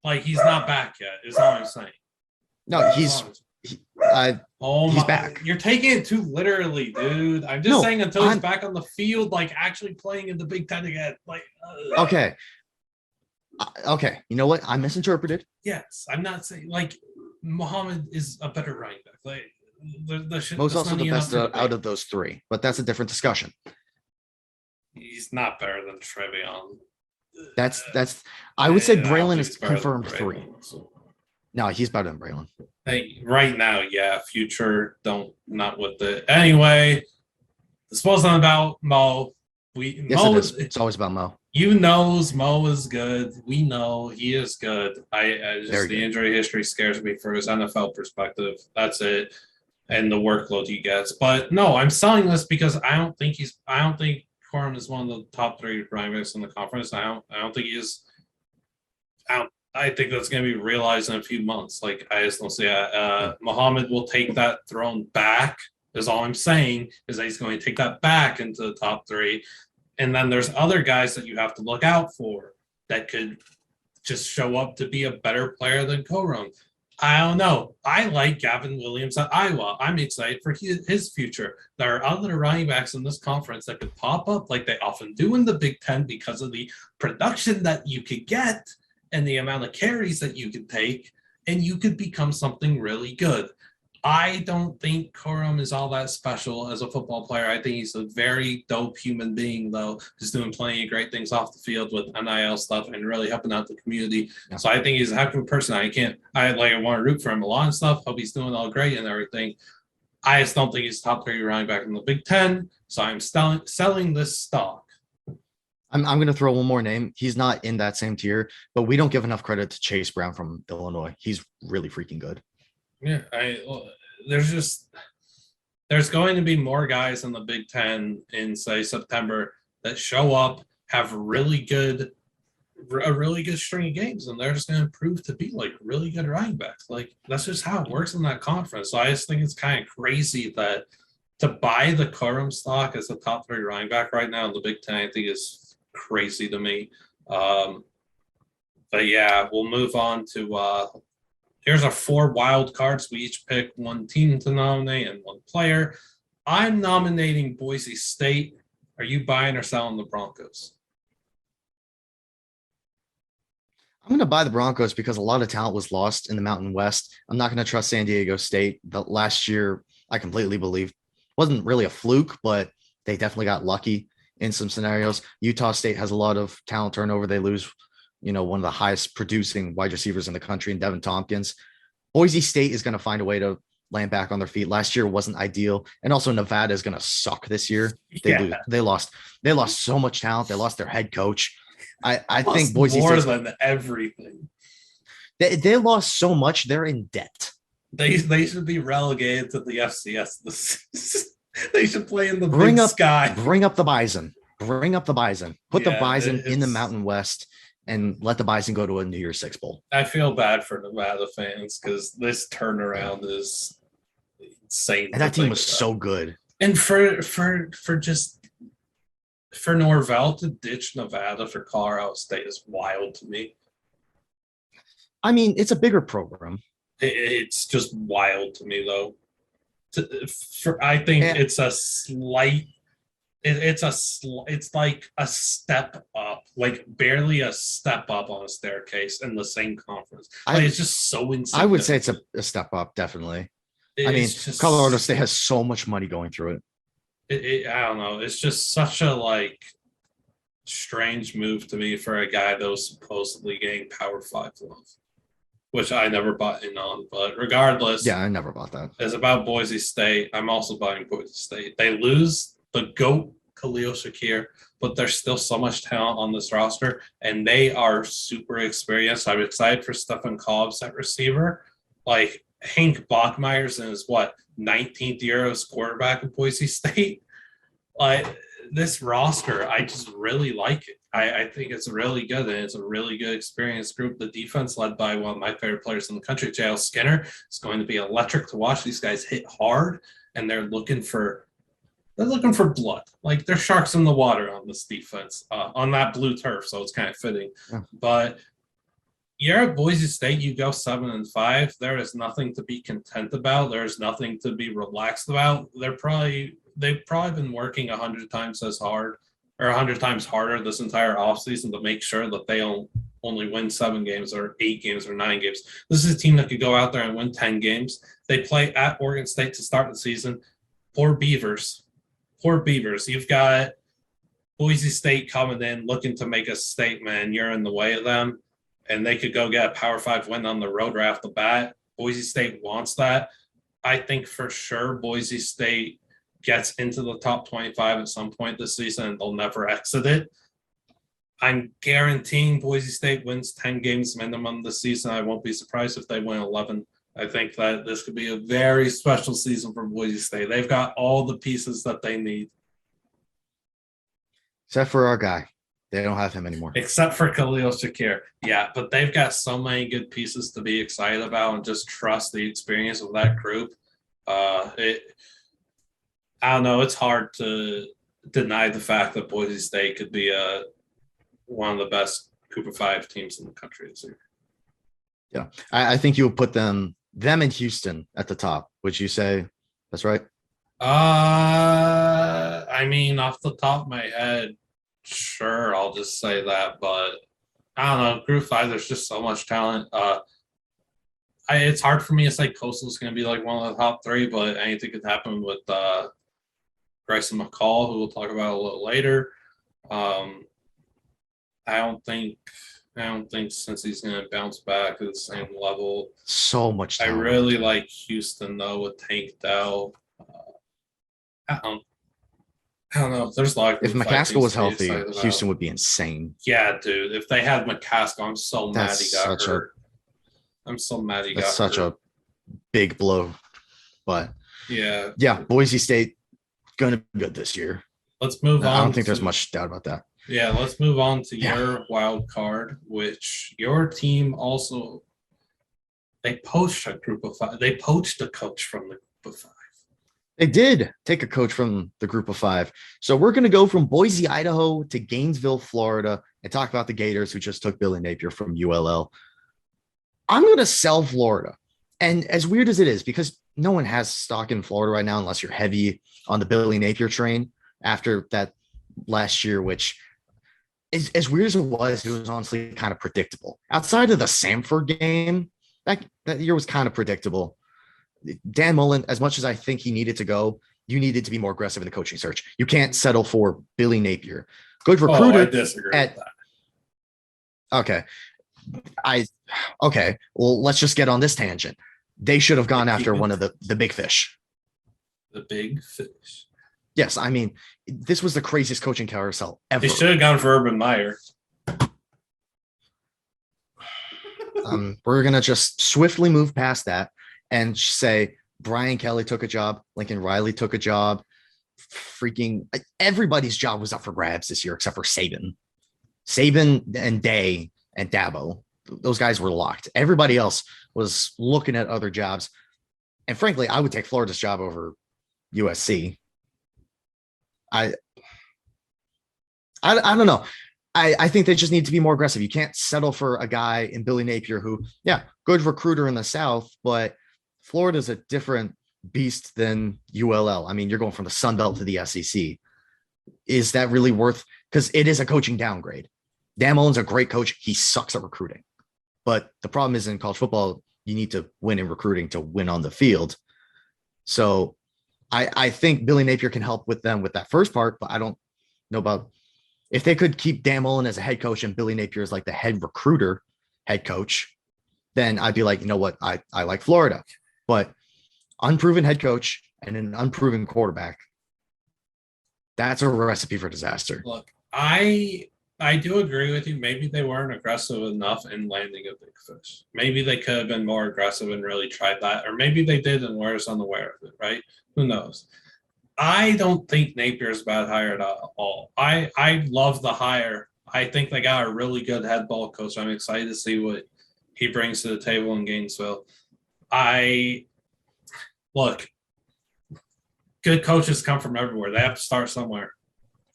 [SPEAKER 1] like he's not back yet. Is all I'm saying.
[SPEAKER 2] No, he's back.
[SPEAKER 1] You're taking it too literally, dude. I'm just saying until he's back on the field, like actually playing in the Big Ten again. Like
[SPEAKER 2] okay. You know what? I misinterpreted.
[SPEAKER 1] Yes, I'm not saying like Muhammad is a better running back. Like
[SPEAKER 2] most also the best out of those 3, but that's a different discussion.
[SPEAKER 1] He's not better than Trevion.
[SPEAKER 2] That's. I would say Braylon is confirmed 3. So. No, he's better than Braylon.
[SPEAKER 1] Hey, right now, yeah. Future, not with it. Anyway, this wasn't about Mo.
[SPEAKER 2] It's always about Mo.
[SPEAKER 1] You knows Mo is good. We know he is good. The injury history scares me for his NFL perspective. That's it, and the workload he gets. But no, I'm selling this because I don't think Corum is one of the top 3 running backs in the conference. I don't think he is. I think that's going to be realized in a few months. Like I just don't see Muhammad will take that throne back. Is all I'm saying is that he's going to take that back into the top 3. And then there's other guys that you have to look out for that could just show up to be a better player than Corum. I don't know. I like Gavin Williams at Iowa. I'm excited for his future. There are other running backs in this conference that could pop up like they often do in the Big Ten because of the production that you could get and the amount of carries that you could take, and you could become something really good. I don't think Corum is all that special as a football player. I think he's a very dope human being, though, who's doing plenty of great things off the field with NIL stuff and really helping out the community. Yeah. So I think he's a heck of a person. I want to root for him a lot and stuff. Hope he's doing all great and everything. I just don't think he's top 3 running back in the Big Ten. So I'm selling this stock.
[SPEAKER 2] I'm going to throw one more name. He's not in that same tier, but we don't give enough credit to Chase Brown from Illinois. He's really freaking good.
[SPEAKER 1] Yeah, there's going to be more guys in the Big Ten in, say, September that show up, have a really good string of games, and they're just going to prove to be like really good running backs. Like, that's just how it works in that conference. So I just think it's kind of crazy that to buy the Corum stock as a top 3 running back right now in the Big Ten, I think is crazy to me. But yeah, we'll move on to here's our 4 wild cards. We each pick one team to nominate and one player. I'm nominating Boise State. Are you buying or selling the Broncos?
[SPEAKER 2] I'm going to buy the Broncos because a lot of talent was lost in the Mountain West. I'm not going to trust San Diego State. But last year, I completely believe wasn't really a fluke, but they definitely got lucky in some scenarios. Utah State has a lot of talent turnover. They lose one of the highest producing wide receivers in the country in Devin Tompkins. Boise State is going to find a way to land back on their feet. Last year wasn't ideal. And also Nevada is going to suck this year. They lost so much talent. They lost their head coach. I think Boise
[SPEAKER 1] more
[SPEAKER 2] State
[SPEAKER 1] than everything.
[SPEAKER 2] They lost so much. They're in debt.
[SPEAKER 1] They should be relegated to the FCS. They should play in the Big Sky.
[SPEAKER 2] Bring up the Bison. Put the Bison in the Mountain West and let the Bison go to a New Year's Six Bowl.
[SPEAKER 1] I feel bad for Nevada fans because this turnaround is insane.
[SPEAKER 2] And that team was so good.
[SPEAKER 1] And for Norvell to ditch Nevada for Colorado State is wild to me.
[SPEAKER 2] I mean, it's a bigger program.
[SPEAKER 1] It's just wild to me, though. I think it's a slight. It's like a step up, like barely a step up on a staircase in the same conference. It's just so insane.
[SPEAKER 2] I would say it's a step up, definitely. Colorado State has so much money going through it.
[SPEAKER 1] I don't know. It's just such a strange move to me for a guy that was supposedly getting Power 5 love, which I never bought in on. But regardless,
[SPEAKER 2] yeah, I never bought that.
[SPEAKER 1] It's about Boise State. I'm also buying Boise State. They lose the GOAT Khalil Shakir, but there's still so much talent on this roster, and they are super experienced. I'm excited for Stephen Cobbs at receiver. Like Hank Bachmeier's in his 19th year as quarterback at Boise State. This roster, I just really like it. I think it's really good, and it's a really good experienced group. The defense, led by one of my favorite players in the country, J.L. Skinner, is going to be electric to watch. These guys hit hard, and they're looking for blood. Like, they're sharks in the water on this defense, on that blue turf, so it's kind of fitting. Yeah. But you're at Boise State, you go 7-5. There is nothing to be content about. There's nothing to be relaxed about. They've probably been working 100 times as hard, or 100 times harder this entire offseason to make sure that they only win 7 games or 8 games or 9 games. This is a team that could go out there and win 10 games. They play at Oregon State to start the season. Poor Beavers. You've got Boise State coming in looking to make a statement, and you're in the way of them, and they could go get a Power 5 win on the road right off the bat. Boise State wants that. I think for sure Boise State gets into the top 25 at some point this season, and they'll never exit it. I'm guaranteeing Boise State wins 10 games minimum this season. I won't be surprised if they win 11. I think that this could be a very special season for Boise State. They've got all the pieces that they need.
[SPEAKER 2] Except for our guy. They don't have him anymore.
[SPEAKER 1] Except for Khalil Shakir. Yeah, but they've got so many good pieces to be excited about, and just trust the experience of that group. I don't know. It's hard to deny the fact that Boise State could be one of the best group of 5 teams in the country this year.
[SPEAKER 2] Yeah, I think you would put them and Houston at the top. Would you say that's right?
[SPEAKER 1] I mean, off the top of my head, sure, I'll just say that. But I don't know, Group 5, there's just so much talent. It's hard for me to say Coastal's going to be like one of the top 3, but anything could happen with Grayson McCall, who we'll talk about a little later. I don't think since he's going to bounce back at the same level.
[SPEAKER 2] So much talent.
[SPEAKER 1] I really like Houston though with Tank Dell. I don't know. There's a lot.
[SPEAKER 2] If McCaskill was healthy, Houston would be insane.
[SPEAKER 1] Yeah, dude. If they had McCaskill, I'm so mad he got hurt. I'm so mad he got hurt.
[SPEAKER 2] That's such a big blow. But
[SPEAKER 1] yeah,
[SPEAKER 2] Boise State gonna be good this year.
[SPEAKER 1] Let's move on.
[SPEAKER 2] I don't think there's much doubt about that.
[SPEAKER 1] Yeah, let's move on to your wild card, which your team also they poached a group of 5. They poached a coach from the group of 5.
[SPEAKER 2] They did take a coach from the group of 5. So we're going to go from Boise, Idaho to Gainesville, Florida, and talk about the Gators who just took Billy Napier from ULL. I'm going to sell Florida. And as weird as it is, because no one has stock in Florida right now, unless you're heavy on the Billy Napier train after that last year, which is as weird as it was honestly kind of predictable. Outside of the Samford game, that year was kind of predictable. Dan Mullen, as much as I think he needed to go, you needed to be more aggressive in the coaching search. You can't settle for Billy Napier. Good recruiter.
[SPEAKER 1] I disagree with that.
[SPEAKER 2] Okay. Well, let's just get on this tangent. They should have gone after one of the big fish.
[SPEAKER 1] The big fish.
[SPEAKER 2] Yes, I mean, this was the craziest coaching carousel ever.
[SPEAKER 1] They should have gone for Urban Meyer.
[SPEAKER 2] We're going to just swiftly move past that and say Brian Kelly took a job. Lincoln Riley took a job. Freaking everybody's job was up for grabs this year except for Saban. Saban and Day and Dabo. Those guys were locked. Everybody else was looking at other jobs. And frankly, I would take Florida's job over USC. I don't know. I think they just need to be more aggressive. You can't settle for a guy in Billy Napier who, good recruiter in the South, but Florida's a different beast than ULL. I mean, you're going from the Sun Belt to the SEC. Is that really worth? Because it is a coaching downgrade. Dan Mullen's a great coach. He sucks at recruiting. But the problem is in college football, you need to win in recruiting to win on the field. So I think Billy Napier can help with them with that first part, but I don't know about if they could keep Dan Mullen as a head coach and Billy Napier is like the head recruiter, head coach, then I'd be like, you know what? I like Florida. But unproven head coach and an unproven quarterback, that's a recipe for disaster.
[SPEAKER 1] Look, I do agree with you. Maybe they weren't aggressive enough in landing a big fish. Maybe they could have been more aggressive and really tried that. Or maybe they did and we're just unaware of it, right? Who knows? I don't think Napier's a bad hire at all. I love the hire. I think they got a really good head ball coach. I'm excited to see what he brings to the table in Gainesville. Look, good coaches come from everywhere. They have to start somewhere.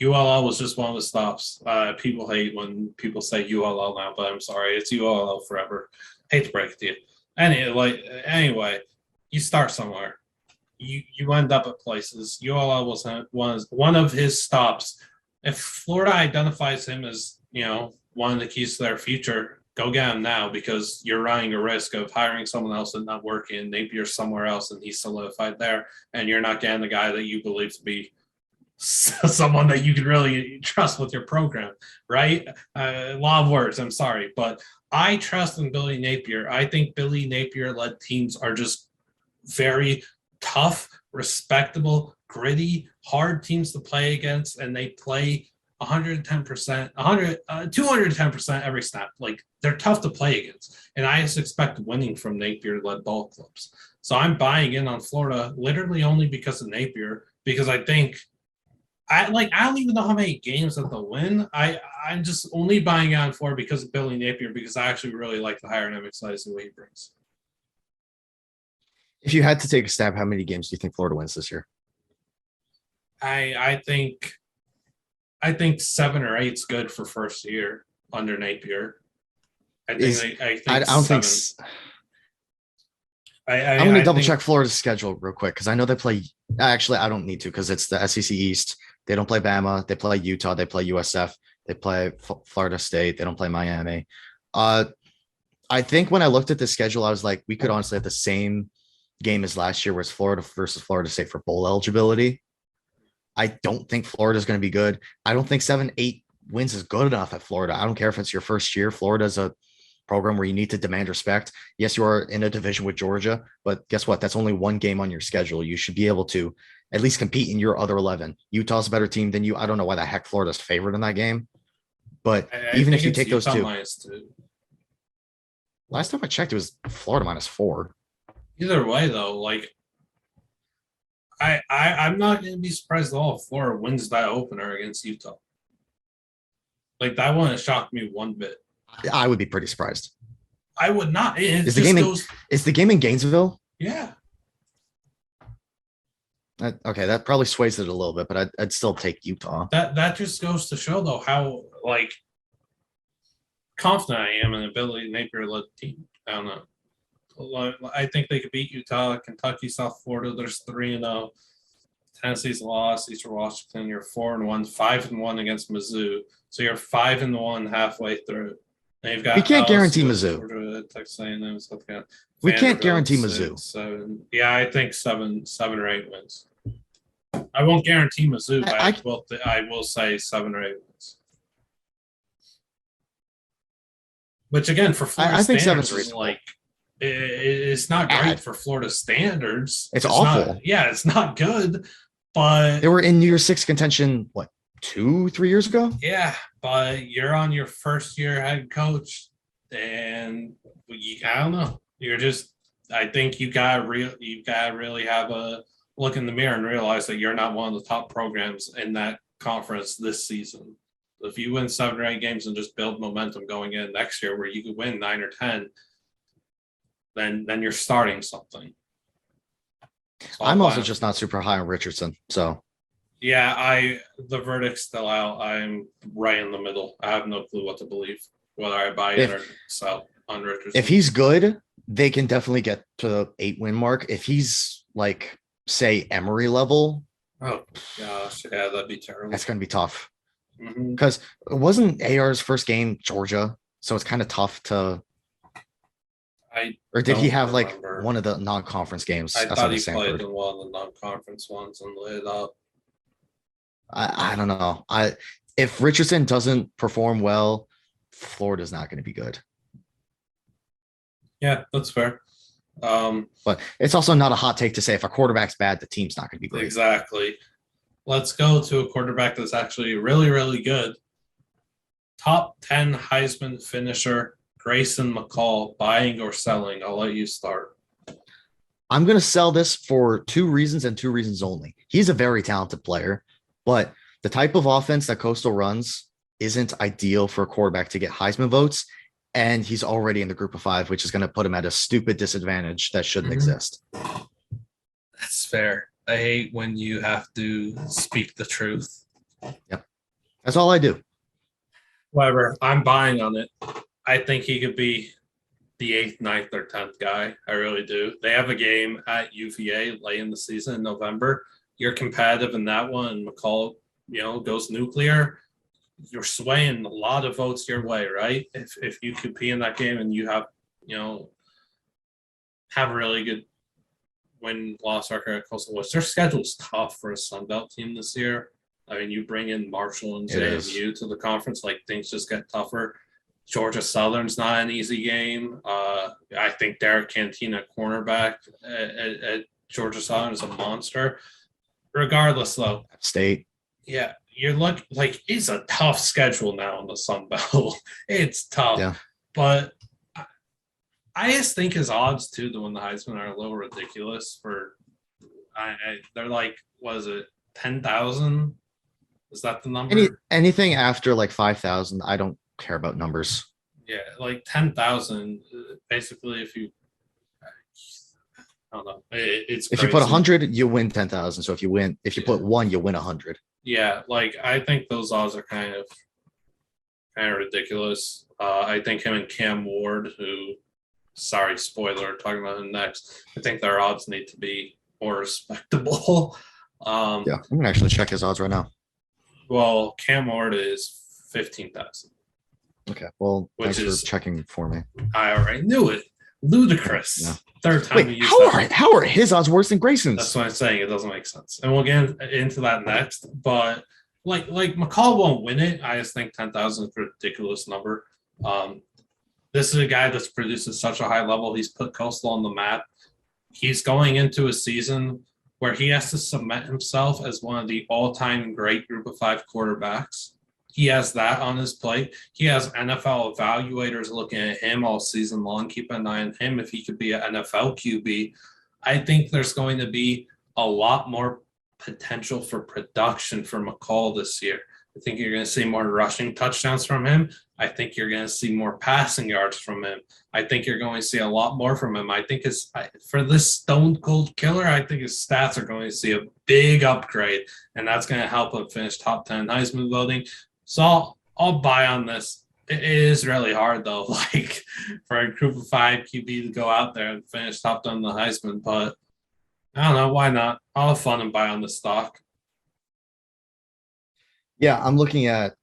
[SPEAKER 1] ULL was just one of the stops. People hate when people say ULL now, but I'm sorry. It's ULL forever. Hate to break it to you. Anyway, you start somewhere. You end up at places. ULL was one of his stops. If Florida identifies him as, one of the keys to their future, go get him now because you're running a risk of hiring someone else and not working. Napier's somewhere else and he's solidified there, and you're not getting the guy that you believe to be someone that you can really trust with your program, right? A lot of words, I'm sorry, but I trust in Billy Napier. I think Billy Napier-led teams are just very tough, respectable, gritty, hard teams to play against, and they play 110%, 210% every snap. Like, they're tough to play against, and I just expect winning from Napier-led ball clubs. So I'm buying in on Florida literally only because of Napier, because I think I don't even know how many games that they'll win. I'm just only buying on Florida because of Billy Napier, because I actually really like the hire and I'm excited to see what he brings.
[SPEAKER 2] If you had to take a stab, how many games do you think Florida wins this year?
[SPEAKER 1] I think 7 or 8 is good for first year. under Napier. I
[SPEAKER 2] Is
[SPEAKER 1] think
[SPEAKER 2] I don't think I'm going to double check Florida's schedule real quick because I know they play. Actually, I don't need to because it's the SEC East. They don't play Bama. They play Utah. They play USF. They play Florida State. They don't play Miami. I think when I looked at the schedule, I was like, we could honestly have the same game as last year, where it's Florida versus Florida State for bowl eligibility. I don't think Florida's going to be good. I don't think 7-8 wins is good enough at Florida. I don't care if it's your first year. Florida's a program where you need to demand respect. Yes, you are in a division with Georgia, but guess what? That's only one game on your schedule. You should be able to at least compete in your other 11. Utah's a better team than you. I don't know why the heck Florida's favored in that game, but even if you take those two. Last time I checked, it was Florida -4.
[SPEAKER 1] Either way, though, like I'm not going to be surprised at all if Florida wins that opener against Utah. Like that wouldn't shock me one bit.
[SPEAKER 2] I would be pretty surprised.
[SPEAKER 1] I would not.
[SPEAKER 2] Is the game in Gainesville?
[SPEAKER 1] Yeah.
[SPEAKER 2] Okay, that probably sways it a little bit, but I'd still take Utah.
[SPEAKER 1] That just goes to show, though, how like confident I am in the ability Napier-led team. I don't know. I think they could beat Utah, Kentucky, South Florida. There's 3-0. Tennessee's lost. Eastern Washington, you're 4-1, 5-1 against Mizzou. So you're 5-1 halfway through. They've got.
[SPEAKER 2] We can't guarantee Mizzou.
[SPEAKER 1] Georgia, Texas A&M, South Carolina.
[SPEAKER 2] We can't guarantee Mizzou.
[SPEAKER 1] Yeah, I think seven or 8 wins. I won't guarantee Mizzou, but I will say 7 or 8 wins. Which again, for Florida standards, is like it's not great for Florida standards.
[SPEAKER 2] It's awful.
[SPEAKER 1] It's not good. But
[SPEAKER 2] they were in New Year's Six contention, what, 2-3 years ago?
[SPEAKER 1] Yeah, but you're on your first year head coach, and I don't know. I think you gotta really have a look in the mirror and realize that you're not one of the top programs in that conference this season. If you win 7 or 8 games and just build momentum going in next year, where you could win 9 or 10, then you're starting something. So
[SPEAKER 2] I'm also just not super high on Richardson. So
[SPEAKER 1] yeah, the verdict's still out. I'm right in the middle. I have no clue what to believe, whether I buy in or sell on Richardson.
[SPEAKER 2] If he's good, they can definitely get to the 8-win mark. If he's like, say, Emory level,
[SPEAKER 1] oh gosh, yeah, that'd be terrible.
[SPEAKER 2] That's going to be tough. Because it wasn't AR's first game Georgia, so it's kind of tough to. Or did he have remember. Like one of the non-conference games?
[SPEAKER 1] I thought he played in one of the non-conference ones and lit up.
[SPEAKER 2] I don't know. If Richardson doesn't perform well, Florida's not going to be good.
[SPEAKER 1] Yeah, that's fair.
[SPEAKER 2] But it's also not a hot take to say if a quarterback's bad, the team's not going to be great.
[SPEAKER 1] Exactly. Let's go to a quarterback that's actually really, really good. Top 10 Heisman finisher, Grayson McCall, buying or selling? I'll let you start.
[SPEAKER 2] I'm going to sell this for 2 reasons and 2 reasons only. He's a very talented player, but the type of offense that Coastal runs isn't ideal for a quarterback to get Heisman votes. And he's already in the group of 5, which is going to put him at a stupid disadvantage that shouldn't exist.
[SPEAKER 1] That's fair. I hate when you have to speak the truth.
[SPEAKER 2] Yep. That's all I do.
[SPEAKER 1] Whatever. I'm buying on it. I think he could be the 8th, 9th, or 10th guy. I really do. They have a game at UVA late in the season in November. You're competitive in that one, and McCall, goes nuclear. You're swaying a lot of votes your way, right? If you compete in that game and you have, have a really good win-loss record at Coastal, which their schedule's tough for a Sun Belt team this year. I mean, you bring in Marshall and JMU to the conference, like things just get tougher. Georgia Southern's not an easy game. I think Derek Cantina, cornerback at Georgia Southern, is a monster. Regardless, though,
[SPEAKER 2] State.
[SPEAKER 1] Yeah, you're like it's a tough schedule now in the Sun Belt. It's tough,
[SPEAKER 2] yeah.
[SPEAKER 1] But I just think his odds too to win the Heisman are a little ridiculous. They're like, was it 10,000? Is that the number?
[SPEAKER 2] Anything after like 5,000, I don't care about numbers.
[SPEAKER 1] Yeah, like 10,000. Basically, if you, I don't know, it's
[SPEAKER 2] if
[SPEAKER 1] crazy.
[SPEAKER 2] you put 100, you win 10,000. So if you put 1, you win 100.
[SPEAKER 1] Yeah, like I think those odds are kind of kind of ridiculous. I think him and Cam Ward, who, sorry, spoiler, talking about him next, I think their odds need to be more respectable.
[SPEAKER 2] Yeah, I'm gonna actually check his odds right now.
[SPEAKER 1] Well, Cam Ward is 15,000.
[SPEAKER 2] Okay, well,
[SPEAKER 1] Which
[SPEAKER 2] thanks
[SPEAKER 1] is
[SPEAKER 2] for checking for me.
[SPEAKER 1] I already knew it. Ludicrous.
[SPEAKER 2] Yeah.
[SPEAKER 1] Third time we
[SPEAKER 2] Wait,
[SPEAKER 1] used
[SPEAKER 2] how are his odds worse than Grayson's?
[SPEAKER 1] That's what I'm saying. It doesn't make sense, and we'll get into that next. But like McCall won't win it. I just think 10,000 is a ridiculous number. This is a guy that's produced at such a high level. He's put Coastal on the map. He's going into a season where he has to cement himself as one of the all-time great group of 5 quarterbacks. He has that on his plate. He has NFL evaluators looking at him all season long. Keep an eye on him if he could be an NFL QB. I think there's going to be a lot more potential for production for McCall this year. I think you're going to see more rushing touchdowns from him. I think you're going to see more passing yards from him. I think you're going to see a lot more from him. I think for this stone cold killer, I think his stats are going to see a big upgrade, and that's going to help him finish top 10 Heisman voting. So I'll buy on this. It is really hard, though, like for a group of 5 QB to go out there and finish top 10 the Heisman, but I don't know. Why not? I'll have fun and buy on the stock.
[SPEAKER 2] Yeah, I'm looking at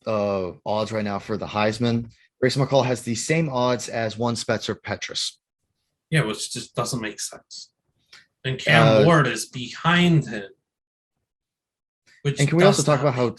[SPEAKER 2] odds right now for the Heisman. Grayson McCall has the same odds as one Spencer Petras.
[SPEAKER 1] Yeah, which just doesn't make sense. And Cam Ward is behind him.
[SPEAKER 2] And can we also talk about how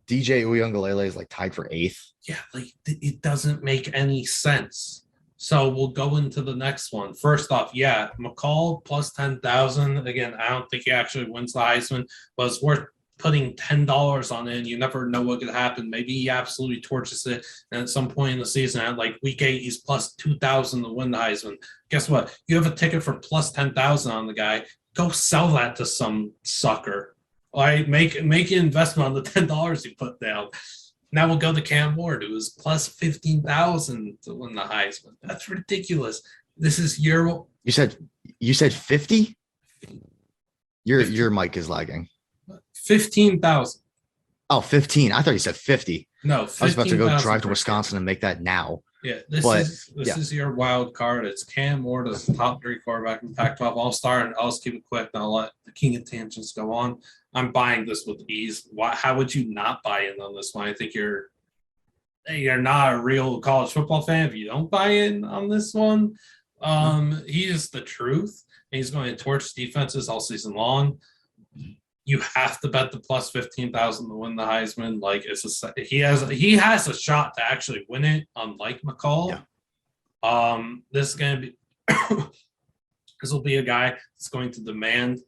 [SPEAKER 2] DJ Uiagalelei is like tied for 8th?
[SPEAKER 1] Yeah, like it doesn't make any sense. So we'll go into the next one. First off, yeah, McCall plus 10,000. Again, I don't think he actually wins the Heisman, but it's worth putting $10 on it, and you never know what could happen. Maybe he absolutely torches it, and at some point in the season, at like week 8, he's plus 2,000 to win the Heisman. Guess what? You have a ticket for plus 10,000 on the guy. Go sell that to some sucker. Like make an investment on the $10 you put down. Now we'll go to Cam Ward, who is plus 15,000 to win the Heisman. That's ridiculous. This is your.
[SPEAKER 2] You said 50? Your mic is lagging.
[SPEAKER 1] 15,000.
[SPEAKER 2] Oh, 15. I thought you said 50.
[SPEAKER 1] No,
[SPEAKER 2] 15, I was about to go drive to Wisconsin and make that now.
[SPEAKER 1] Yeah, this is your wild card. It's Cam Ward as the top 3 quarterback in Pac-12 All-Star, and I'll just keep it quick. And I'll let the king of tangents go on. I'm buying this with ease. How would you not buy in on this one? I think you're not a real college football fan if you don't buy in on this one. He is the truth. He's going to torch defenses all season long. You have to bet the plus 15,000 to win the Heisman. Like he has a shot to actually win it, unlike McCall. Yeah. This is going to be this will be a guy that's going to demand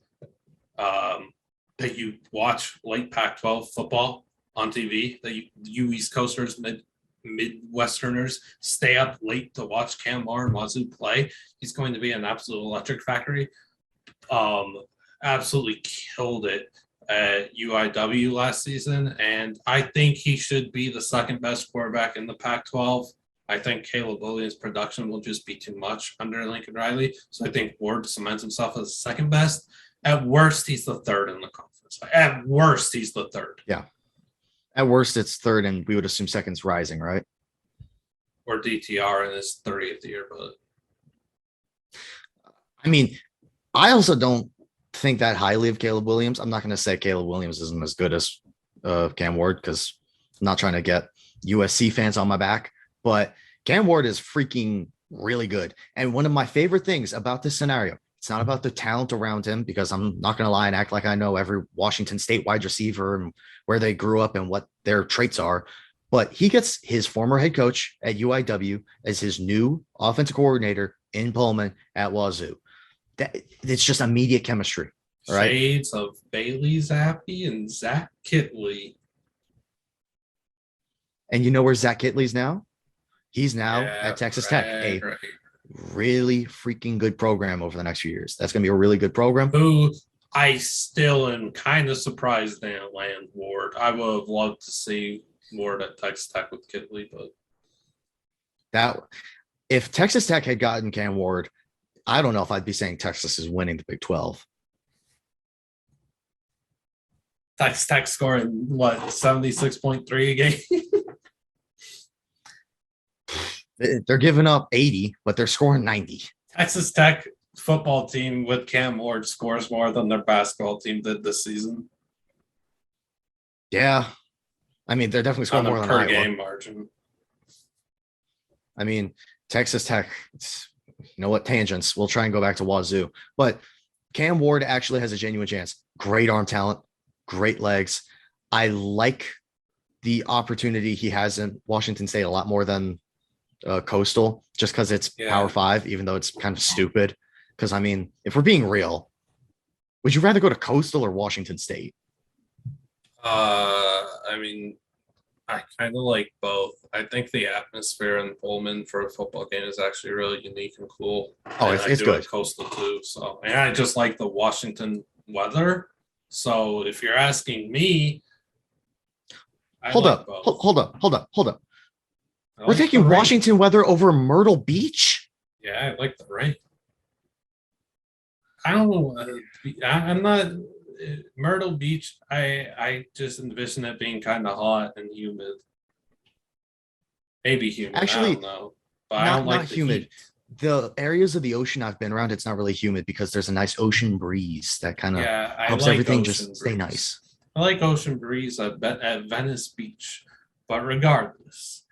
[SPEAKER 1] that you watch late Pac-12 football on TV. That you East Coasters, Midwesterners stay up late to watch Cam Ward and Wazoo play. He's going to be an absolute electric factory. Absolutely killed it at UIW last season, and I think he should be the second best quarterback in the Pac-12. I think Caleb Williams' production will just be too much under Lincoln Riley, so I think Ward cements himself as the second best. At worst, he's the third in the conference. At worst, he's the third.
[SPEAKER 2] Yeah. At worst, it's third, and we would assume second's rising, right?
[SPEAKER 1] Or DTR in his 30th year, but
[SPEAKER 2] I mean, I also don't think that highly of Caleb Williams. I'm not going to say Caleb Williams isn't as good as Cam Ward, because I'm not trying to get USC fans on my back, but Cam Ward is freaking really good. And one of my favorite things about this scenario, it's not about the talent around him, because I'm not going to lie and act like I know every Washington State wide receiver and where they grew up and what their traits are, but he gets his former head coach at UIW as his new offensive coordinator in Pullman at Wazoo. It's just immediate chemistry. Right?
[SPEAKER 1] Shades of Bailey Zappi and Zach Kitley.
[SPEAKER 2] And you know where Zach Kitley's now? He's now at Texas Tech, a really freaking good program over the next few years. That's going to be a really good program.
[SPEAKER 1] Who I still am kind of surprised they didn't land Ward. I would have loved to see Ward at Texas Tech with Kitley, but
[SPEAKER 2] if Texas Tech had gotten Cam Ward, I don't know if I'd be saying Texas is winning the Big 12.
[SPEAKER 1] Texas Tech scoring, 76.3 a game?
[SPEAKER 2] They're giving up 80, but they're scoring 90.
[SPEAKER 1] Texas Tech football team with Cam Ward scores more than their basketball team did this season.
[SPEAKER 2] Yeah. I mean, they're definitely scoring more than
[SPEAKER 1] per
[SPEAKER 2] Iowa.
[SPEAKER 1] game margin.
[SPEAKER 2] I mean, Texas Tech, you know what, tangents. We'll try and go back to Wazoo. But Cam Ward actually has a genuine chance. Great arm talent, great legs. I like the opportunity he has in Washington State a lot more than Coastal, just because it's Power 5, even though it's kind of stupid. Because, I mean, if we're being real, would you rather go to Coastal or Washington State?
[SPEAKER 1] I mean, I kind of like both. I think the atmosphere in Pullman for a football game is actually really unique and cool.
[SPEAKER 2] Oh,
[SPEAKER 1] and
[SPEAKER 2] it's good.
[SPEAKER 1] Coastal too. So, and I just like the Washington weather. So, if you're asking me,
[SPEAKER 2] hold up. We're taking Washington weather over Myrtle Beach.
[SPEAKER 1] Yeah, I like the rain. I don't know. I'm not. Myrtle Beach, I just envision it being kind of hot and humid. Maybe humid. Actually, I don't know. But I don't like the humid. Heat.
[SPEAKER 2] The areas of the ocean I've been around, it's not really humid because there's a nice ocean breeze that kind of helps everything just stay nice.
[SPEAKER 1] I like ocean breeze at Venice Beach, but regardless,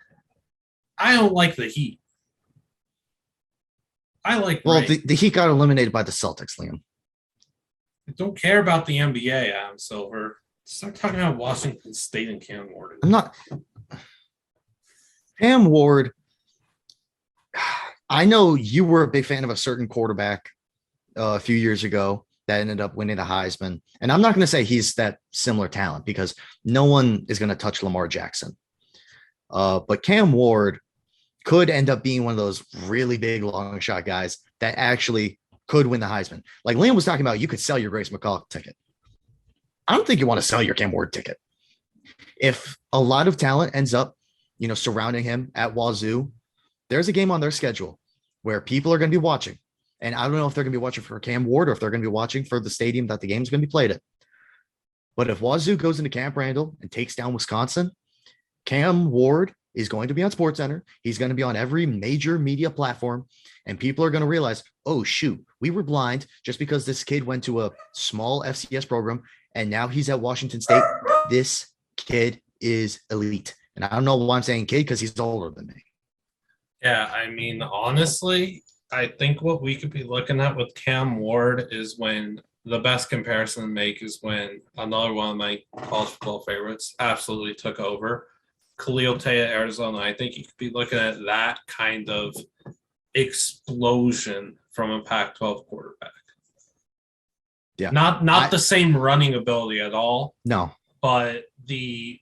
[SPEAKER 1] I don't like the heat. I like
[SPEAKER 2] the Heat got eliminated by the Celtics, Liam.
[SPEAKER 1] I don't care about the NBA, Adam Silver. Start talking about Washington State and Cam Ward.
[SPEAKER 2] I'm not. Cam Ward, I know you were a big fan of a certain quarterback a few years ago that ended up winning the Heisman. And I'm not going to say he's that similar talent because no one is going to touch Lamar Jackson. But Cam Ward could end up being one of those really big long shot guys that actually could win the Heisman. Like Liam was talking about, you could sell your Grace McCall ticket. I don't think you want to sell your Cam Ward ticket. If a lot of talent ends up, surrounding him at Wazoo, there's a game on their schedule where people are going to be watching. And I don't know if they're going to be watching for Cam Ward or if they're going to be watching for the stadium that the game's going to be played at. But if Wazoo goes into Camp Randall and takes down Wisconsin, Cam Ward is going to be on SportsCenter. He's going to be on every major media platform. And people are going to realize, oh, shoot, we were blind just because this kid went to a small FCS program and now he's at Washington State. This kid is elite. And I don't know why I'm saying kid because he's older than me.
[SPEAKER 1] Yeah, I mean, honestly, I think what we could be looking at with Cam Ward is when the best comparison to make is when another one of my college football favorites absolutely took over. Khalil Tate at Arizona. I think you could be looking at that kind of explosion from a Pac-12 quarterback.
[SPEAKER 2] Yeah.
[SPEAKER 1] Not the same running ability at all.
[SPEAKER 2] No.
[SPEAKER 1] But the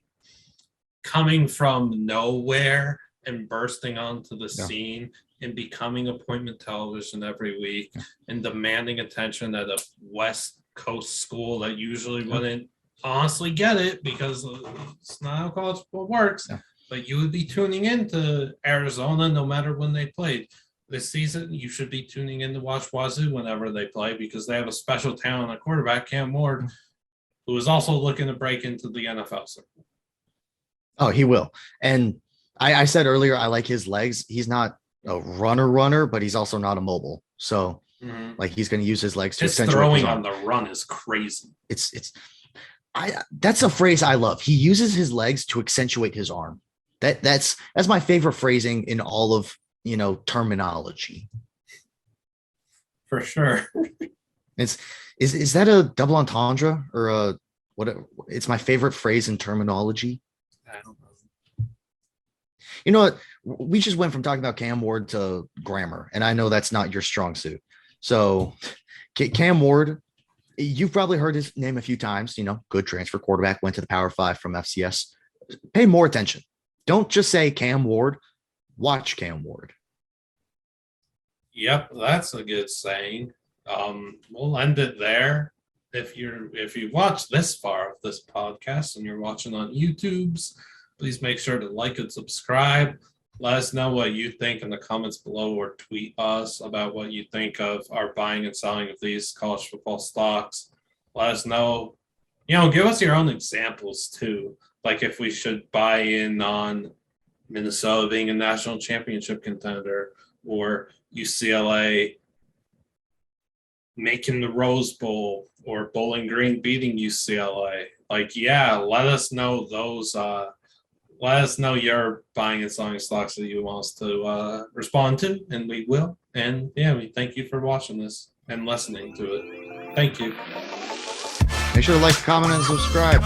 [SPEAKER 1] coming from nowhere and bursting onto the scene and becoming appointment television every week and demanding attention at a West Coast school that usually wouldn't honestly get it because it's not how college football works. Yeah. But you would be tuning into Arizona no matter when they played. This season, you should be tuning in to watch Wazoo whenever they play because they have a special talent at quarterback, Cam Ward, who is also looking to break into the NFL circuit.
[SPEAKER 2] Oh, he will. And I said earlier, I like his legs. He's not a runner, but he's also not a mobile. So, like, he's going to use his legs to
[SPEAKER 1] accentuate throwing his arm. On the run is crazy.
[SPEAKER 2] That's a phrase I love. He uses his legs to accentuate his arm. That's my favorite phrasing in all of terminology.
[SPEAKER 1] For sure.
[SPEAKER 2] Is that a double entendre or a what? It's my favorite phrase in terminology.
[SPEAKER 1] I don't know.
[SPEAKER 2] You know what? We just went from talking about Cam Ward to grammar, and I know that's not your strong suit. So, Cam Ward, you've probably heard his name a few times. Good transfer quarterback, went to the Power 5 from FCS. Pay more attention. Don't just say Cam Ward. Watch Cam Ward.
[SPEAKER 1] Yep, that's a good saying. We'll end it there. If you watch this far of this podcast and you're watching on YouTube's, please make sure to like and subscribe. Let us know what you think in the comments below or tweet us about what you think of our buying and selling of these college football stocks. Let us know, give us your own examples too. Like if we should buy in on Minnesota being a national championship contender, or UCLA making the Rose Bowl, or Bowling Green beating UCLA. Like, yeah, let us know those. Let us know your buying and selling stocks that you want us to respond to, and we will. And yeah, we thank you for watching this and listening to it. Thank you.
[SPEAKER 2] Make sure to like, comment, and subscribe.